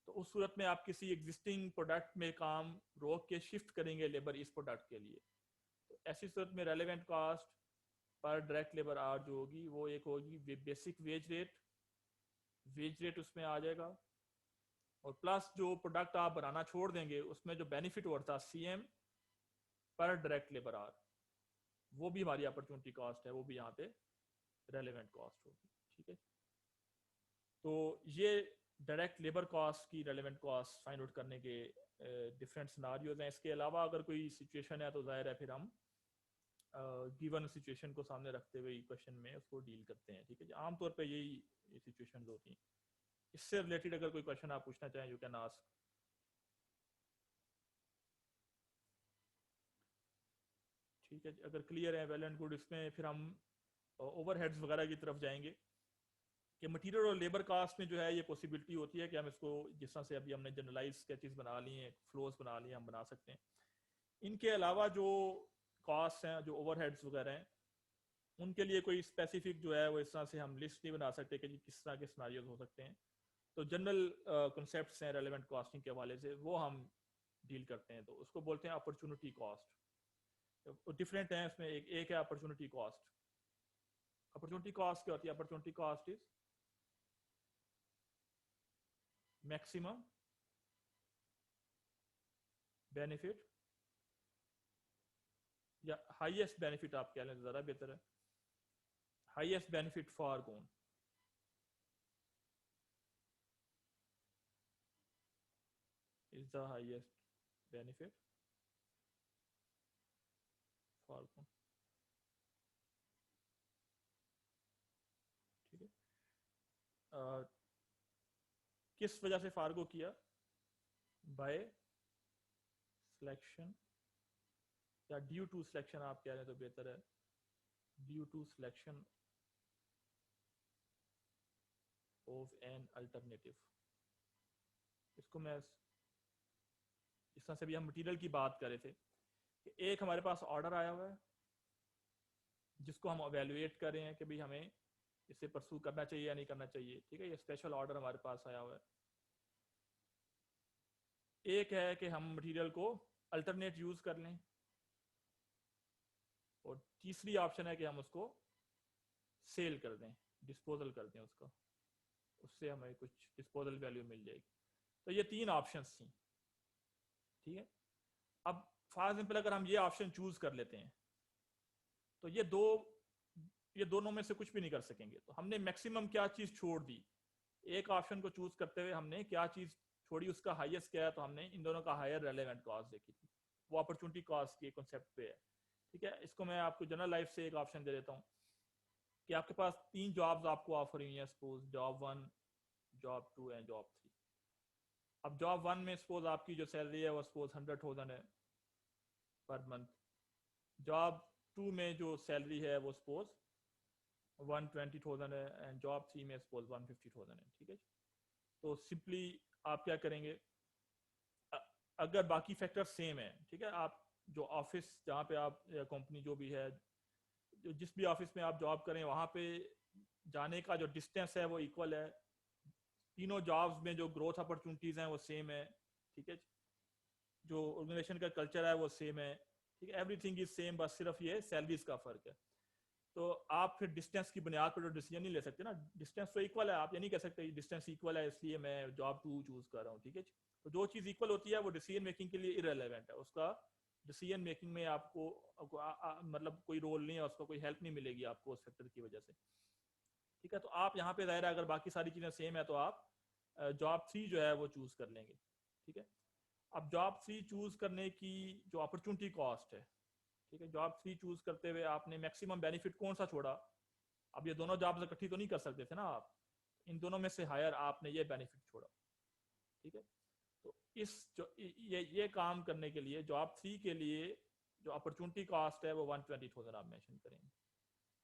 तो उस सूरत में आप किसी एग्जिस्टिंग प्रोडक्ट में काम रोक के शिफ्ट करेंगे लेबर इस प्रोडक्ट के लिए. तो ऐसी सूरत में relevant cost per direct labour our जो होगी वो एक होगी basic wage rate, wage rate उसमें आ जाएगा, और प्लस जो प्रोडक्ट आप बनाना छोड़ देंगे उसमें जो बेनिफिट होता है CM पर डायरेक्ट लेबर आवर, वो भी हमारी अपॉर्चुनिटी कॉस्ट है, वो भी यहाँ पे रेलेवेंट कॉस्ट होगी, ठीक है. तो ये डायरेक्ट लेबर कॉस्ट की रेलेवेंट कॉस्ट फाइंड आउट करने के डिफरेंट सिनारियोज हैं. इसके अलावा अगर कोई सिचुएशन है तो जाहिर है फिर हम गिवन सिचुएशन को सामने रखते हुए क्वेश्चन में उसको डील करते हैं, ठीक है. आमतौर पे यही सिचुएशंस होती हैं. इससे रिलेटेड अगर कोई क्वेश्चन आप पूछना चाहें यू कैन आस्क. ठीक है, अगर क्लियर है वेल एंड गुड. इसमें फिर हम ओवरहेड्स वगैरह की तरफ जाएंगे कि मटेरियल और लेबर कास्ट में जो है ये पॉसिबिलिटी होती है कि हम इसको जिस तरह से अभी हमने जनरलाइज स्केचेस बना लिए हैं, फ्लोज बना लिए, हम बना सकते हैं. इनके अलावा जो कॉस्ट हैं, जो ओवरहेड्स वगैरह हैं, उनके लिए कोई स्पेसिफिक जो है वो इस तरह से हम लिस्ट नहीं बना सकते कि जी किस तरह के सिनारियोज हो सकते हैं. तो जनरल कॉन्सेप्ट्स हैं रेलेवेंट कॉस्टिंग के हवाले से, वो हम डील करते हैं. तो उसको बोलते हैं अपॉर्चुनिटी कॉस्ट. तो डिफरेंट है इसमें. एक है अपॉर्चुनिटी कॉस्ट. अपॉर्चुनिटी कॉस्ट क्या होती है? Opportunity cost is maximum benefit या हाईएस्ट बेनिफिट आप कह लें तो ज़्यादा बेहतर है। हाईएस्ट बेनिफिट फॉर कौन? Is the highest benefit for कौन? ठीक है। किस वजह से फार्गो किया? बाय सिलेक्शन, या ड्यू टू सिलेक्शन आप कह रहे हैं तो बेहतर है, due to selection of an alternative. इसको मैं इस तरह से भी हम मटेरियल की बात कर रहे थे कि एक हमारे पास ऑर्डर आया हुआ है जिसको हम एवेलुएट कर रहे हैं कि भाई हमें इसे परसू करना चाहिए या नहीं करना चाहिए। ठीक है, ये स्पेशल ऑर्डर हमारे पास आया हुआ है। एक है कि हम मटेरियल को अल्टरनेट यूज कर लें, और तीसरी ऑप्शन है कि हम उसको सेल कर दें, डिस्पोजल कर दें उसका, उससे हमें कुछ डिस्पोजल वैल्यू मिल जाएगी। तो ये तीन ऑप्शंस थी। ठीक है, अब फॉर एग्जाम्पल अगर हम ये ऑप्शन चूज कर लेते हैं तो ये दोनों में से कुछ भी नहीं कर सकेंगे। तो हमने मैक्सिमम क्या चीज छोड़ दी, एक ऑप्शन को चूज करते हुए हमने क्या चीज छोड़ी, उसका हाईएस्ट क्या है, तो हमने इन दोनों का हायर रेलेवेंट कॉस्ट देखी थी। वो अपॉर्चुनिटी कॉस्ट के कॉन्सेप्ट पे है। ठीक है, इसको मैं आपको जनरल लाइफ से एक ऑप्शन दे देता हूँ कि आपके पास 3 जॉब्स आपको ऑफर हुई हैं, suppose job 1, job 2 and job 3। अब जॉब 1 में सपोज आपकी जो सैलरी है वो सपोज 100,000 है पर मंथ। जॉब 2 में जो सैलरी है वो सपोज 120,000 है, एंड जॉब 3 में सपोज 150,000 है। ठीक है, तो सिंपली आप क्या करेंगे, अगर बाकी फैक्टर सेम है, ठीक है, आप जो ऑफिस जहाँ पे आप कंपनी जो भी है, जो जिस भी ऑफिस में आप जॉब करें वहाँ पे जाने का जो डिस्टेंस है वो इक्वल है, तीनों जॉब्स में जो ग्रोथ अपॉर्चुनिटीज हैं वो सेम है। ठीक है, जो ऑर्गेनाइजेशन का कल्चर है वो सेम है। ठीक है, एवरीथिंग इज सेम, बस सिर्फ ये सैलरीज का फर्क है। तो आप फिर डिस्टेंस की बुनियाद पर जो डिसीजन नहीं ले सकते ना, डिस्टेंस तो इक्वल है, आप ये नहीं कह सकते डिस्टेंस इक्वल है इसलिए मैं जॉब 2 चूज कर रहा हूँ। ठीक है, तो जो चीज इक्वल होती है वो डिसीजन मेकिंग के लिए इररेलेवेंट है, उसका डिसीजन मेकिंग में आपको मतलब कोई रोल नहीं है, उसका कोई हेल्प नहीं मिलेगी आपको उस फैक्टर की वजह से। ठीक है, तो आप यहाँ पे जाहिर है अगर बाकी सारी चीजें सेम है तो आप जॉब 3 जो है वो चूज कर लेंगे। ठीक है, अब जॉब 3 चूज करने की जो अपॉर्चुनिटी कॉस्ट है, ठीक है, जॉब 3 चूज करते हुए आपने मैक्सिमम बेनिफिट कौन सा छोड़ा? अब ये दोनों जॉब्स इकट्ठी तो नहीं कर सकते थे ना आप, इन दोनों में से हायर आपने ये बेनिफिट छोड़ा। ठीक है, तो इस जो ये काम करने के लिए जॉब 3 के लिए जो अपॉर्चुनिटी कॉस्ट है वो 120,000 आप मेंशन करेंगे।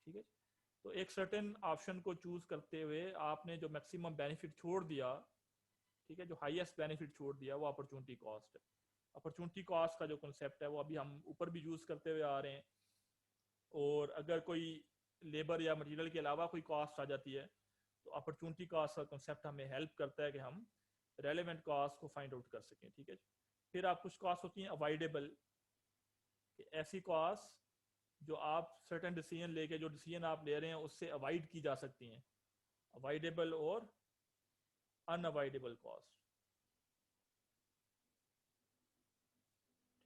ठीक है, तो एक सर्टेन ऑप्शन को चूज करते हुए आपने जो मैक्सिमम बेनिफिट छोड़ दिया, ठीक है, जो हाईएस्ट बेनिफिट छोड़ दिया वो अपॉर्चुनिटी कॉस्ट है। अपॉर्चुनिटी कॉस्ट का जो कॉन्सेप्ट है वो अभी हम ऊपर भी यूज करते हुए आ रहे हैं, और अगर कोई लेबर या मटेरियल के अलावा कोई कॉस्ट आ जाती है तो अपॉर्चुनिटी कॉस्ट का कॉन्सेप्ट हमें हेल्प करता है कि हम रेलेवेंट कॉस्ट को फाइंड आउट कर सकें। ठीक है, फिर आप कुछ कॉस्ट होती हैं अवॉइडेबल, ऐसी कॉस्ट जो आप सर्टेन डिसीजन लेके जो डिसीजन आप ले रहे हैं उससे अवॉइड की जा सकती हैं, अवॉइडेबल और अनअवॉइडेबल कॉस्ट।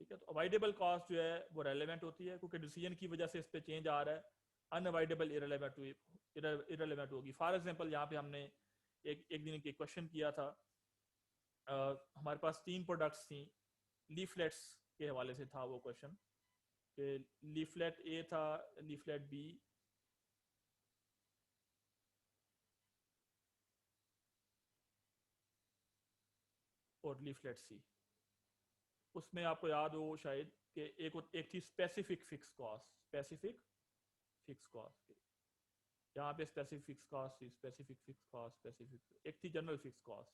ठीक है, तो अवॉइडेबल कॉस्ट जो है वो रेलेवेंट होती है क्योंकि डिसीजन की वजह से इस पे चेंज आ रहा है, अनअवॉइडेबल इरेलेवेंट होगी। फॉर एग्जांपल यहाँ पे हमने एक दिन के क्वेश्चन किया था, हमारे पास 3 प्रोडक्ट्स थी, लीफलेट्स के हवाले से था वो क्वेश्चन, कि लीफलेट ए था, लीफलेट बी और लीफलेट सी। उसमें आपको याद हो शायद कि एक थी specific fix cost, specific fix cost, यहाँ पे स्पेसिफिक फिक्स कॉस्ट थी, स्पेसिफिक फिक्स कॉस्ट, स्पेसिफिक, एक थी जनरल फिक्स कॉस्ट।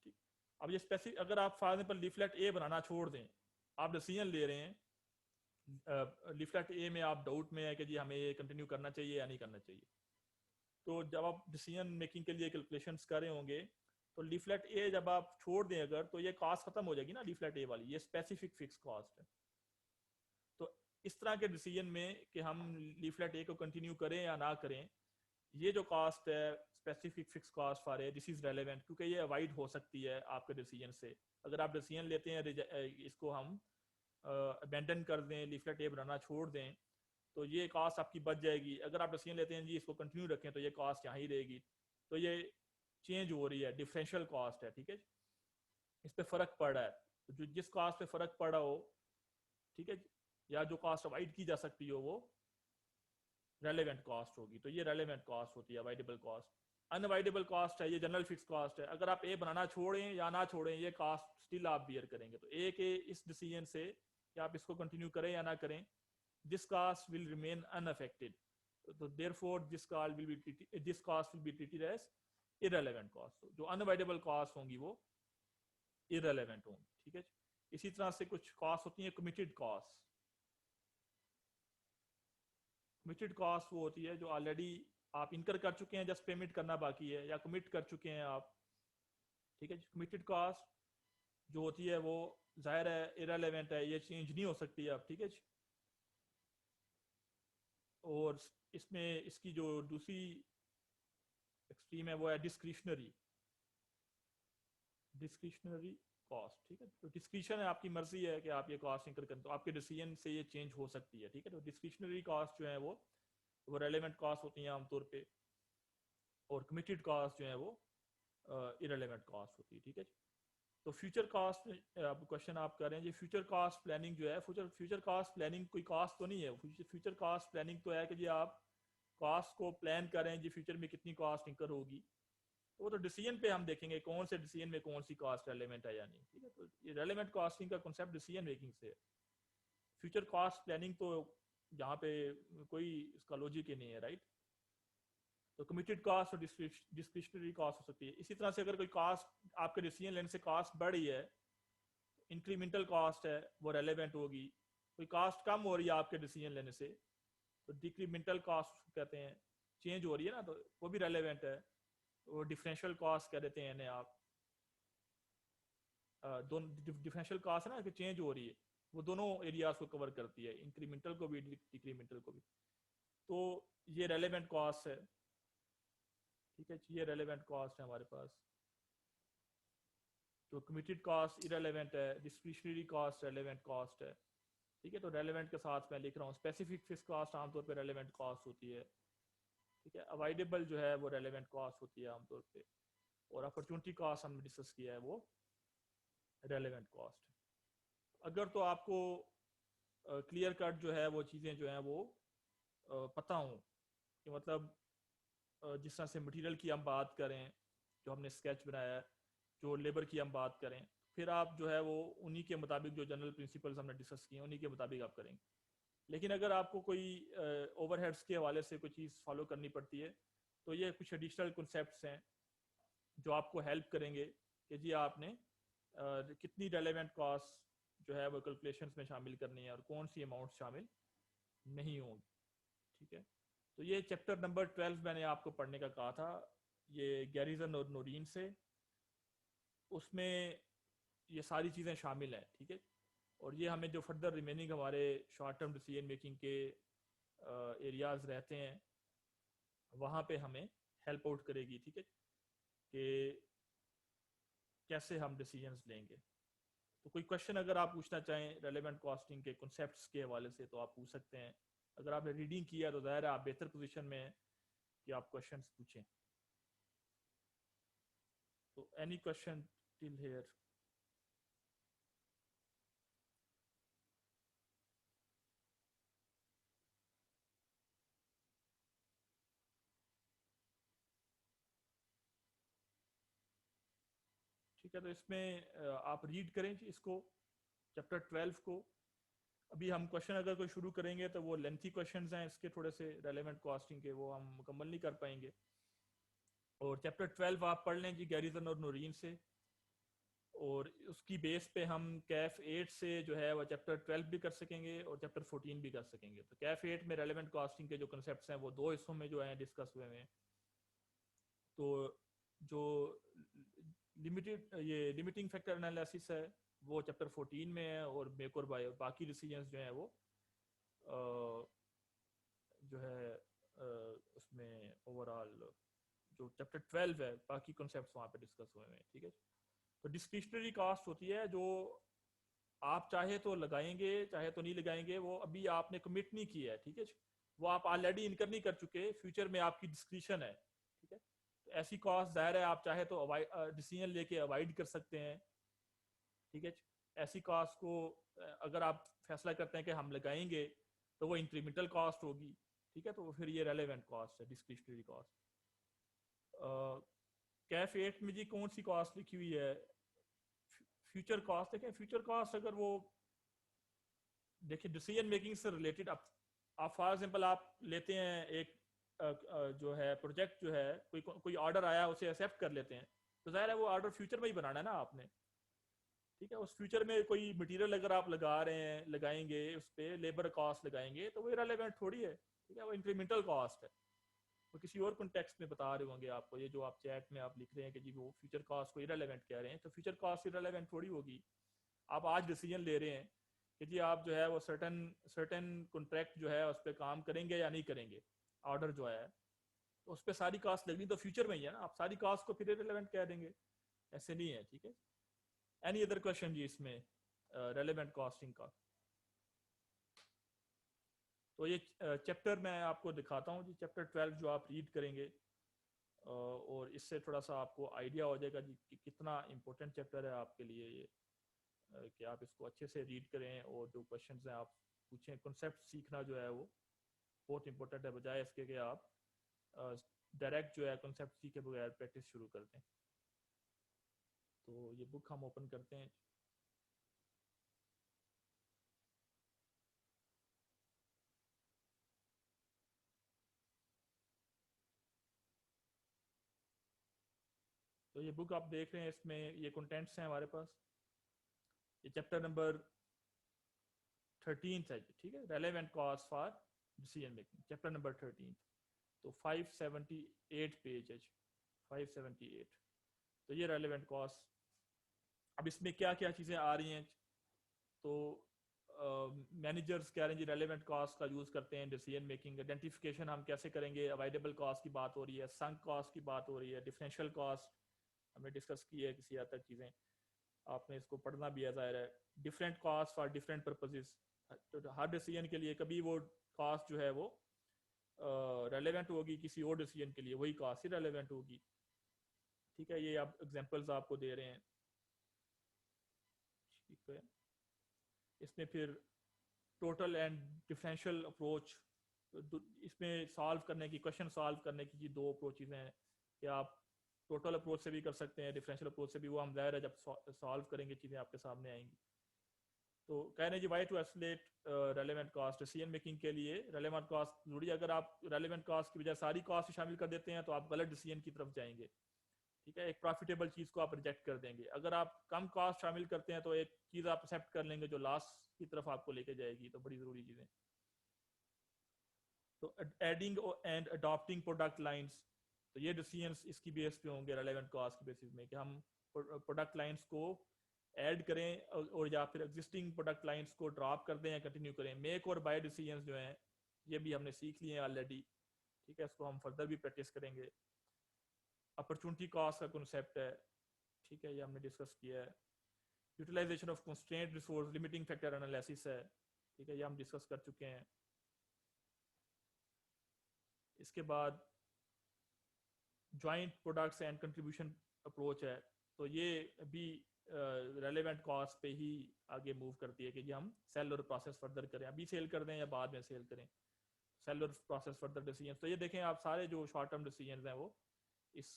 ठीक, अब ये स्पेसिफिक अगर आप फॉर एग्जांपल लीफलेट ए बनाना छोड़ दें, आप डिसीजन ले रहे हैं लीफलेट ए में आप डाउट में है कि जी हमें ये कंटिन्यू करना चाहिए या नहीं करना चाहिए, तो जब आप डिसीजन मेकिंग के लिए कैलकुलेशंस कर रहे होंगे तो लीफलेट ए जब आप छोड़ दें अगर, तो ये कॉस्ट खत्म हो जाएगी ना लीफलेट ए वाली, ये स्पेसिफिक फिक्स कॉस्ट है। तो इस तरह के डिसीजन में कि हम लीफलेट ए को कंटिन्यू करें या ना करें, ये जो कॉस्ट है specific fix cost for a, this is relevant क्योंकि ये अवॉइड हो सकती है आपके डिसीजन से। अगर आप डिसीजन लेते हैं इसको हम अबेंडन कर दें, लीफलेट ए बनाना छोड़ दें, तो ये कास्ट आपकी बच जाएगी। अगर आप डिसीजन लेते हैं जी इसको कंटिन्यू रखें तो ये कास्ट यहाँ ही रहेगी, तो ये चेंज हो रही है, डिफरेंशियल कास्ट है, ठीक है। इस पर फ़र्क पड़ रहा है, तो जो जिस कास्ट पे फ़र्क पड़ा हो, ठीक है, या जो कास्ट अवॉइड की जा सकती हो वो रेलेवेंट कॉस्ट होगी, तो ये रेलेवेंट कॉस्ट होती है अवॉइडेबल कॉस्ट। अनअवॉइडेबल कॉस्ट है ये जनरल फिक्स कॉस्ट है, अगर आप ए बनाना छोड़ें या ना छोड़ें ये कॉस्ट स्टिल आप बियर करेंगे। तो ए के इस डिसीजन से कि आप इसको कंटिन्यू करें या ना करें, this cost will remain unaffected, तो therefore this cost will be treated as irrelevant cost. जो अनअवॉइडेबल कॉस्ट होंगी वो इररेलेवेंट होंगी, ठीक है। इसी तरह से कुछ कॉस्ट होती है कमिटेड कॉस्ट। कमिटेड कॉस्ट वो होती है जो ऑलरेडी आप इनकर कर चुके हैं, जस्ट पेमेंट करना बाकी है, या कमिट कर चुके हैं आप, ठीक है। कमिटेड कॉस्ट जो होती है वो जाहिर है इररेलेवेंट है, ये चेंज नहीं हो सकती अब, ठीक है। और इसमें इसकी जो दूसरी एक्सट्रीम है वो है डिस्क्रिशनरी कॉस्ट, ठीक है। तो डिस्क्रिशन है, आपकी मर्जी है कि आप ये कॉस्ट इंकर करें, तो आपके डिसीजन से ये चेंज हो सकती है, ठीक है। तो डिस्क्रिशनरी कॉस्ट जो है वो रेलेवेंट कॉस्ट होती हैं आमतौर पे, और कमिटेड कॉस्ट जो है वो इररेलेवेंट कॉस्ट होती है, ठीक है। तो फ्यूचर कॉस्ट क्वेश्चन आप कर रहे हैं जी, फ्यूचर कॉस्ट प्लानिंग जो है, फ्यूचर कॉस्ट प्लानिंग कोई कॉस्ट तो नहीं है। फ्यूचर कॉस्ट प्लानिंग तो है कि जी आप कॉस्ट को प्लान करें जी फ्यूचर में कितनी कॉस्ट इंकर होगी, तो वो तो डिसीजन पे हम देखेंगे कौन से डिसीजन में कौन सी कॉस्ट रेलेवेंट है या नहीं, ठीक है। तो ये रेलेवेंट कॉस्टिंग का कॉन्सेप्ट डिसीजन मेकिंग से है। फ्यूचर कॉस्ट प्लानिंग तो यहाँ पे कोई इसका लॉजिक ही नहीं है, राइट। तो कमिटेड कॉस्ट और डिस्क्रिशनरी कॉस्ट हो सकती है। इसी तरह से अगर कोई कॉस्ट आपके डिसीजन लेने से कॉस्ट बढ़ी है, इंक्रीमेंटल कॉस्ट है वो रेलेवेंट होगी। कोई कॉस्ट कम हो रही है आपके डिसीजन लेने से, तो डिक्रीमेंटल कॉस्ट कहते हैं, चेंज हो रही है ना, तो वो भी रेलेवेंट है। वो डिफरेंशियल कॉस्ट कह देते हैं इन्हें आप, दोनों डिफरेंशियल कॉस्ट है ना कि चेंज हो रही है, वो दोनों एरियाज को कवर करती है, इंक्रीमेंटल को भी डिक्रीमेंटल को भी। तो ये रेलेवेंट कॉस्ट है, ठीक है। ये रेलेवेंट कॉस्ट है हमारे पास। तो कमिटेड कॉस्ट इररेलेवेंट है, डिस्क्रिशनरी कॉस्ट रेलेवेंट कॉस्ट है, ठीक है। तो रेलेवेंट के साथ मैं लिख रहा हूँ स्पेसिफिक फिक्स कॉस्ट आमतौर पर रेलेवेंट कॉस्ट होती है, ठीक है। अवॉइडेबल जो है वो रेलेवेंट कॉस्ट होती है आमतौर पे, और अपॉर्चुनिटी कॉस्ट हमने डिस्कस किया है वो रेलेवेंट कॉस्ट। अगर तो आपको क्लियर कट जो है वो चीज़ें जो हैं वो पता हो कि मतलब जिस तरह से मटेरियल की हम बात करें, जो हमने स्केच बनाया है, जो लेबर की हम बात करें, फिर आप जो है वो उन्हीं के मुताबिक जो जनरल प्रिंसिपल्स हमने डिस्कस किए उन्हीं के मुताबिक आप करेंगे। लेकिन अगर आपको कोई ओवरहेड्स के हवाले से कोई चीज़ फॉलो करनी पड़ती है, तो ये कुछ एडिशनल कॉन्सेप्ट्स हैं जो आपको हेल्प करेंगे कि जी आपने कितनी रेलेवेंट कॉस्ट जो है वो कैलकुलेशंस में शामिल करनी है और कौन सी अमाउंट शामिल नहीं होंगी, ठीक है। तो ये चैप्टर नंबर 12 मैंने आपको पढ़ने का कहा था, ये गैरिसन और नोरीन से, उसमें ये सारी चीज़ें शामिल हैं, ठीक है। और ये हमें जो फर्दर रिमेनिंग हमारे शॉर्ट टर्म डिसीजन मेकिंग के एरियाज रहते हैं वहाँ पे हमें हेल्प आउट करेगी, ठीक है, कि कैसे हम डिसीजंस लेंगे। तो कोई क्वेश्चन अगर आप पूछना चाहें रेलेवेंट कॉस्टिंग के कॉन्सेप्ट्स के हवाले से तो आप पूछ सकते हैं। अगर आपने रीडिंग किया तो ज़ाहिर है आप बेहतर पोजीशन में हैं कि आप क्वेश्चंस पूछें। तो एनी क्वेश्चन टिल हियर? ठीक है, तो इसमें आप रीड करें इसको, चैप्टर 12 को। अभी हम क्वेश्चन अगर कोई शुरू करेंगे तो वो लेंथी क्वेश्चंस हैं इसके, थोड़े से रेलेवेंट कॉस्टिंग के, वो हम मुकम्मल नहीं कर पाएंगे। और चैप्टर 12 आप पढ़ लें जी गैरिसन और नोरीन से, और उसकी बेस पे हम कैफ 8 से जो है वो चैप्टर 12 भी कर सकेंगे और चैप्टर 14 भी कर सकेंगे। तो कैफ 8 में रेलेवेंट कॉस्टिंग के जो कंसेप्ट्स हैं वो दो हिस्सों में जो है डिस्कस हुए हैं। तो जो लिमिटिंग फैक्टर एनालिसिस है वो चैप्टर 14 में है, और मेक और बाय बाकी डिसीजंस जो हैं वो जो है उसमें ओवरऑल जो चैप्टर 12 है बाकी कॉन्सेप्ट्स वहाँ पे डिस्कस हुए हैं, ठीक है। तो डिस्क्रिशनरी कास्ट होती है जो आप चाहे तो लगाएंगे चाहे तो नहीं लगाएंगे, वो अभी आपने कमिट नहीं किया है, ठीक है। वो आप ऑलरेडी इनकर नहीं कर चुके, फ्यूचर में आपकी डिस्क्रिप्शन है, ठीक है। तो ऐसी कॉस्ट जाहिर है आप चाहे तो डिसीजन लेके अवॉइड कर सकते हैं, ठीक है। ऐसी कॉस्ट को अगर आप फैसला करते हैं कि हम लगाएंगे तो वो इंक्रीमेंटल कॉस्ट होगी, ठीक है। तो फिर ये रेलेवेंट कॉस्ट है, डिस्क्रिशनरी कॉस्ट। कैफ 8 में जी कौन सी कॉस्ट लिखी हुई है, फ्यूचर कॉस्ट। देखें फ्यूचर कॉस्ट अगर वो देखिए डिसीजन मेकिंग से रिलेटेड, आप फॉर एग्जांपल आप लेते हैं एक जो है प्रोजेक्ट, जो है कोई ऑर्डर आया उसे एक्सेप्ट कर लेते हैं, तो जाहिर है वो ऑर्डर फ्यूचर में ही बनाना है ना आपने, ठीक है। उस फ्यूचर में कोई मटेरियल अगर आप लगा रहे हैं, लगाएंगे उस पर लेबर कॉस्ट लगाएंगे, तो वो इरेलेवेंट थोड़ी है, ठीक है। वो इंक्रीमेंटल कॉस्ट है, वो किसी और कॉन्टेक्स्ट में बता रहे होंगे आपको। ये जो आप चैट में आप लिख रहे हैं कि जी वो फ्यूचर कॉस्ट को इरेलेवेंट कह रहे हैं, तो फ्यूचर कॉस्ट इरेलेवेंट थोड़ी होगी। आप आज डिसीजन ले रहे हैं कि जी आप जो है वो सर्टन सर्टन कॉन्ट्रैक्ट जो है उस पर काम करेंगे या नहीं करेंगे, ऑर्डर जो है, तो उस पर सारी कॉस्ट लगनी तो फ्यूचर में ही है ना, आप सारी कॉस्ट को फिर इरेलेवेंट कह देंगे, ऐसे नहीं है, ठीक है। एनी अदर क्वेश्चन जी इसमें रेलेवेंट कॉस्टिंग का। तो ये चैप्टर मैं आपको दिखाता हूँ जी, चैप्टर 12 जो आप रीड करेंगे, और इससे थोड़ा सा आपको आइडिया हो जाएगा जी कि कितना इम्पोर्टेंट चैप्टर है आपके लिए ये, कि आप इसको अच्छे से रीड करें और जो क्वेश्चन हैं आप पूछें। कॉन्सेप्ट सीखना जो है वो बहुत इंपॉर्टेंट है, बजाय इसके कि आप डायरेक्ट जो है कॉन्सेप्ट सीखे बगैर प्रैक्टिस शुरू कर दें। तो ये बुक हम ओपन करते हैं। तो ये बुक आप देख रहे हैं, इसमें ये कंटेंट्स हैं हमारे पास। ये चैप्टर नंबर 13 है, ठीक है, relevant cause for decision making, chapter number 13। तो 578 पेज है, 578। तो ये रेलेवेंट कॉज। अब इसमें क्या क्या चीज़ें आ रही हैं, तो मैनेजर्स कह रहे हैं जी रेलेवेंट कॉस्ट का यूज़ करते हैं डिसीजन मेकिंग। आइडेंटिफिकेशन हम कैसे करेंगे, अवॉइडेबल कॉस्ट की बात हो रही है, संक कॉस्ट की बात हो रही है, डिफरेंशियल कॉस्ट हमने डिस्कस की है किसी हद तक चीज़ें, आपने इसको पढ़ना भी है ज़ाहिर है। Different cost for different purposes, तो हर डिसीजन के लिए कभी वो कॉस्ट जो है वो रेलेवेंट होगी, किसी और डिसीजन के लिए वही कॉस्ट ही रेलेवेंट होगी, ठीक है। ये आप एग्जांपल्स आपको दे रहे हैं, ठीक है। इसमें फिर टोटल एंड डिफरेंशियल अप्रोच, इसमें सॉल्व करने की, क्वेश्चन सॉल्व करने की दो अप्रोचेज हैं कि आप टोटल अप्रोच से भी कर सकते हैं, डिफरेंशियल अप्रोच से भी। वो हम ज़ाहिर है जब सॉल्व करेंगे चीज़ें आपके सामने आएंगी। तो कह रहे हैं जी why to estimate relevant cost decision making के लिए। रेलेवेंट कॉस्ट जरूरी, अगर आप रेलेवेंट कॉस्ट की बजाय सारी कॉस्ट शामिल कर देते हैं तो आप गलत डिसीजन की तरफ जाएंगे, ठीक है। एक प्रॉफिटेबल चीज़ को आप रिजेक्ट कर देंगे। अगर आप कम कॉस्ट शामिल करते हैं तो एक चीज़ आप एक्सेप्ट कर लेंगे जो लॉस की तरफ आपको लेके जाएगी। तो बड़ी ज़रूरी चीज़ें। तो adding and adopting product lines, तो ये डिसीजंस इसकी बेस पे होंगे रेलेवेंट कॉस्ट की बेसिस में, कि हम प्रोडक्ट लाइंस को ऐड करें और या फिर एग्जिस्टिंग प्रोडक्ट लाइंस को ड्रॉप कर दें या कंटिन्यू करें। मेक और बाय डिसीजंस जो हैं ये भी हमने सीख लिए हैं ऑलरेडी, ठीक है। इसको हम फर्दर भी प्रैक्टिस करेंगे। अपॉर्चुनिटी कॉस्ट का कॉन्सेप्ट है, ठीक है, ये हमने डिस्कस किया है। Utilization of constraint resource, limiting factor analysis है, ठीक है, ये हम डिस्कस कर चुके हैं। इसके बाद joint products and contribution approach है, तो ये भी रेलेवेंट कॉस्ट पे ही आगे मूव करती है कि हम सेल और प्रोसेस फर्दर करें, अभी सेल कर दें या बाद में सेल करें, सेल और प्रोसेस फर्दर डिसीजन। तो ये देखें आप, सारे जो शॉर्ट टर्म डिसीजन हैं वो इस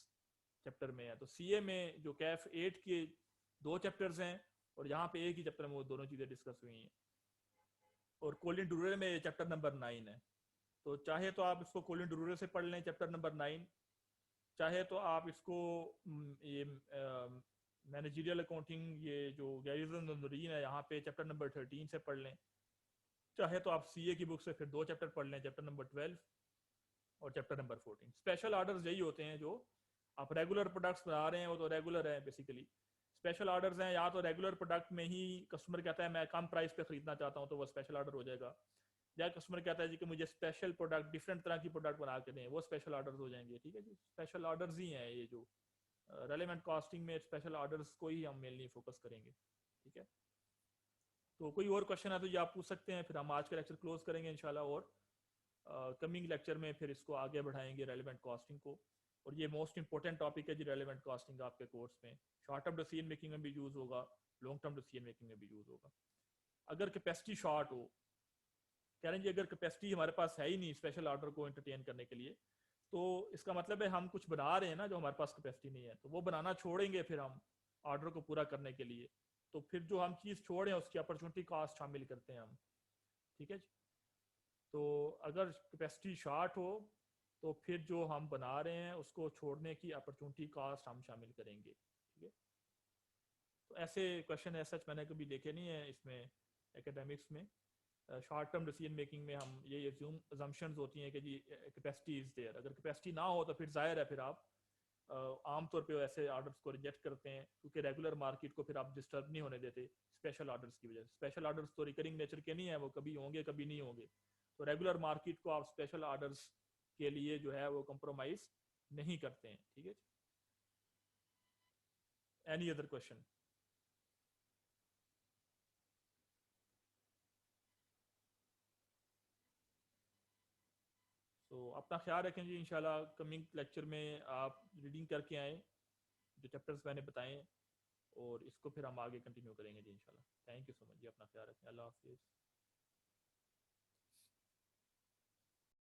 चैप्टर में है। तो सीए में जो कैफ 8 के 2 चैप्टर्स हैं और यहाँ पे एक ही चैप्टर में वो दोनों चीज़ें डिस्कस हुई हैं। और कोलिन डुरे में चैप्टर नंबर 9 है, तो चाहे तो आप इसको कोलिन डुरे से पढ़ लें चैप्टर नंबर 9, चाहे तो आप इसको ये मैनेजरियल अकाउंटिंग, ये जो गैरिजन नूरीन है यहाँ पे चैप्टर नंबर 13 से पढ़ लें, चाहे तो आप सीए की बुक से फिर 2 चैप्टर पढ़ लें, चैप्टर नंबर 12 और चैप्टर नंबर 14। स्पेशल ऑर्डर्स यही होते हैं जो आप रेगुलर प्रोडक्ट्स बना रहे हैं, वो तो रेगुलर है बेसिकली। स्पेशल ऑर्डर्स हैं या तो रेगुलर प्रोडक्ट में ही कस्टमर कहता है मैं कम प्राइस पे खरीदना चाहता हूँ, तो वो स्पेशल ऑर्डर हो जाएगा। या कस्टमर कहता है जी कि मुझे स्पेशल प्रोडक्ट, डिफरेंट तरह की प्रोडक्ट बना के दें, वो स्पेशल ऑर्डर्स हो जाएंगे, ठीक है जी। स्पेशल ऑर्डर्स ही हैं ये जो रेलेवेंट कॉस्टिंग में, स्पेशल ऑर्डर्स को ही हम मेनली फोकस करेंगे, ठीक है। तो कोई और क्वेश्चन है तो ये आप पूछ सकते हैं, फिर हम आज का लेक्चर क्लोज करेंगे इंशाल्लाह, और कमिंग लेक्चर में फिर इसको आगे बढ़ाएंगे रेलिवेंट कॉस्टिंग को। और ये मोस्ट इंपॉर्टेंट टॉपिक है जी रेलिवेंट कॉस्टिंग आपके कोर्स में। शॉर्ट टर्म डिसीजन मेकिंग में भी यूज़ होगा, लॉन्ग टर्म डिसीजन मेकिंग में भी यूज़ होगा। अगर कैपेसिटी शॉर्ट हो, कह रहे हैं जी अगर कैपेसिटी हमारे पास है ही नहीं स्पेशल ऑर्डर को एंटरटेन करने के लिए, तो इसका मतलब है हम कुछ बना रहे हैं ना जो हमारे पास कैपेसिटी नहीं है, तो वो बनाना छोड़ेंगे फिर हम ऑर्डर को पूरा करने के लिए। तो फिर जो हम चीज़ छोड़े हैं उसकी अपॉर्चुनिटी कॉस्ट शामिल करते हैं हम। ठीक है जी। तो अगर कैपेसिटी शॉर्ट हो तो फिर जो हम बना रहे हैं उसको छोड़ने की अपॉर्चुनिटी कॉस्ट हम शामिल करेंगे। ठीक है। तो ऐसे क्वेश्चन ऐसा मैंने कभी देखे नहीं है इसमें एकेडमिक्स में। शॉर्ट टर्म डिसीजन मेकिंग में हम ये अजम्पशंस होती हैं कि जी कैपेसिटी इज़ देयर, अगर कैपेसिटी ना हो तो फिर जाहिर है फिर आप आमतौर पे ऐसे ऑर्डर्स को रिजेक्ट करते हैं, क्योंकि रेगुलर मार्केट को फिर आप डिस्टर्ब नहीं होने देते स्पेशल ऑर्डर्स की वजह से। स्पेशल ऑर्डर्स तो रिकरिंग नेचर के नहीं है, वो कभी होंगे कभी नहीं होंगे। तो रेगुलर मार्केट को आप स्पेशल ऑर्डर्स के लिए जो है वो कंप्रोमाइज नहीं करते हैं। ठीक है। Any other question? तो अपना ख्याल रखें जी, इंशाल्लाह कमिंग लेक्चर में आप रीडिंग करके आएँ जो चैप्टर्स मैंने बताए हैं, और इसको फिर हम आगे कंटिन्यू करेंगे जी इंशाल्लाह। थैंक यू सो मच जी, अपना ख्याल रखें। अल्लाह हाफिज़।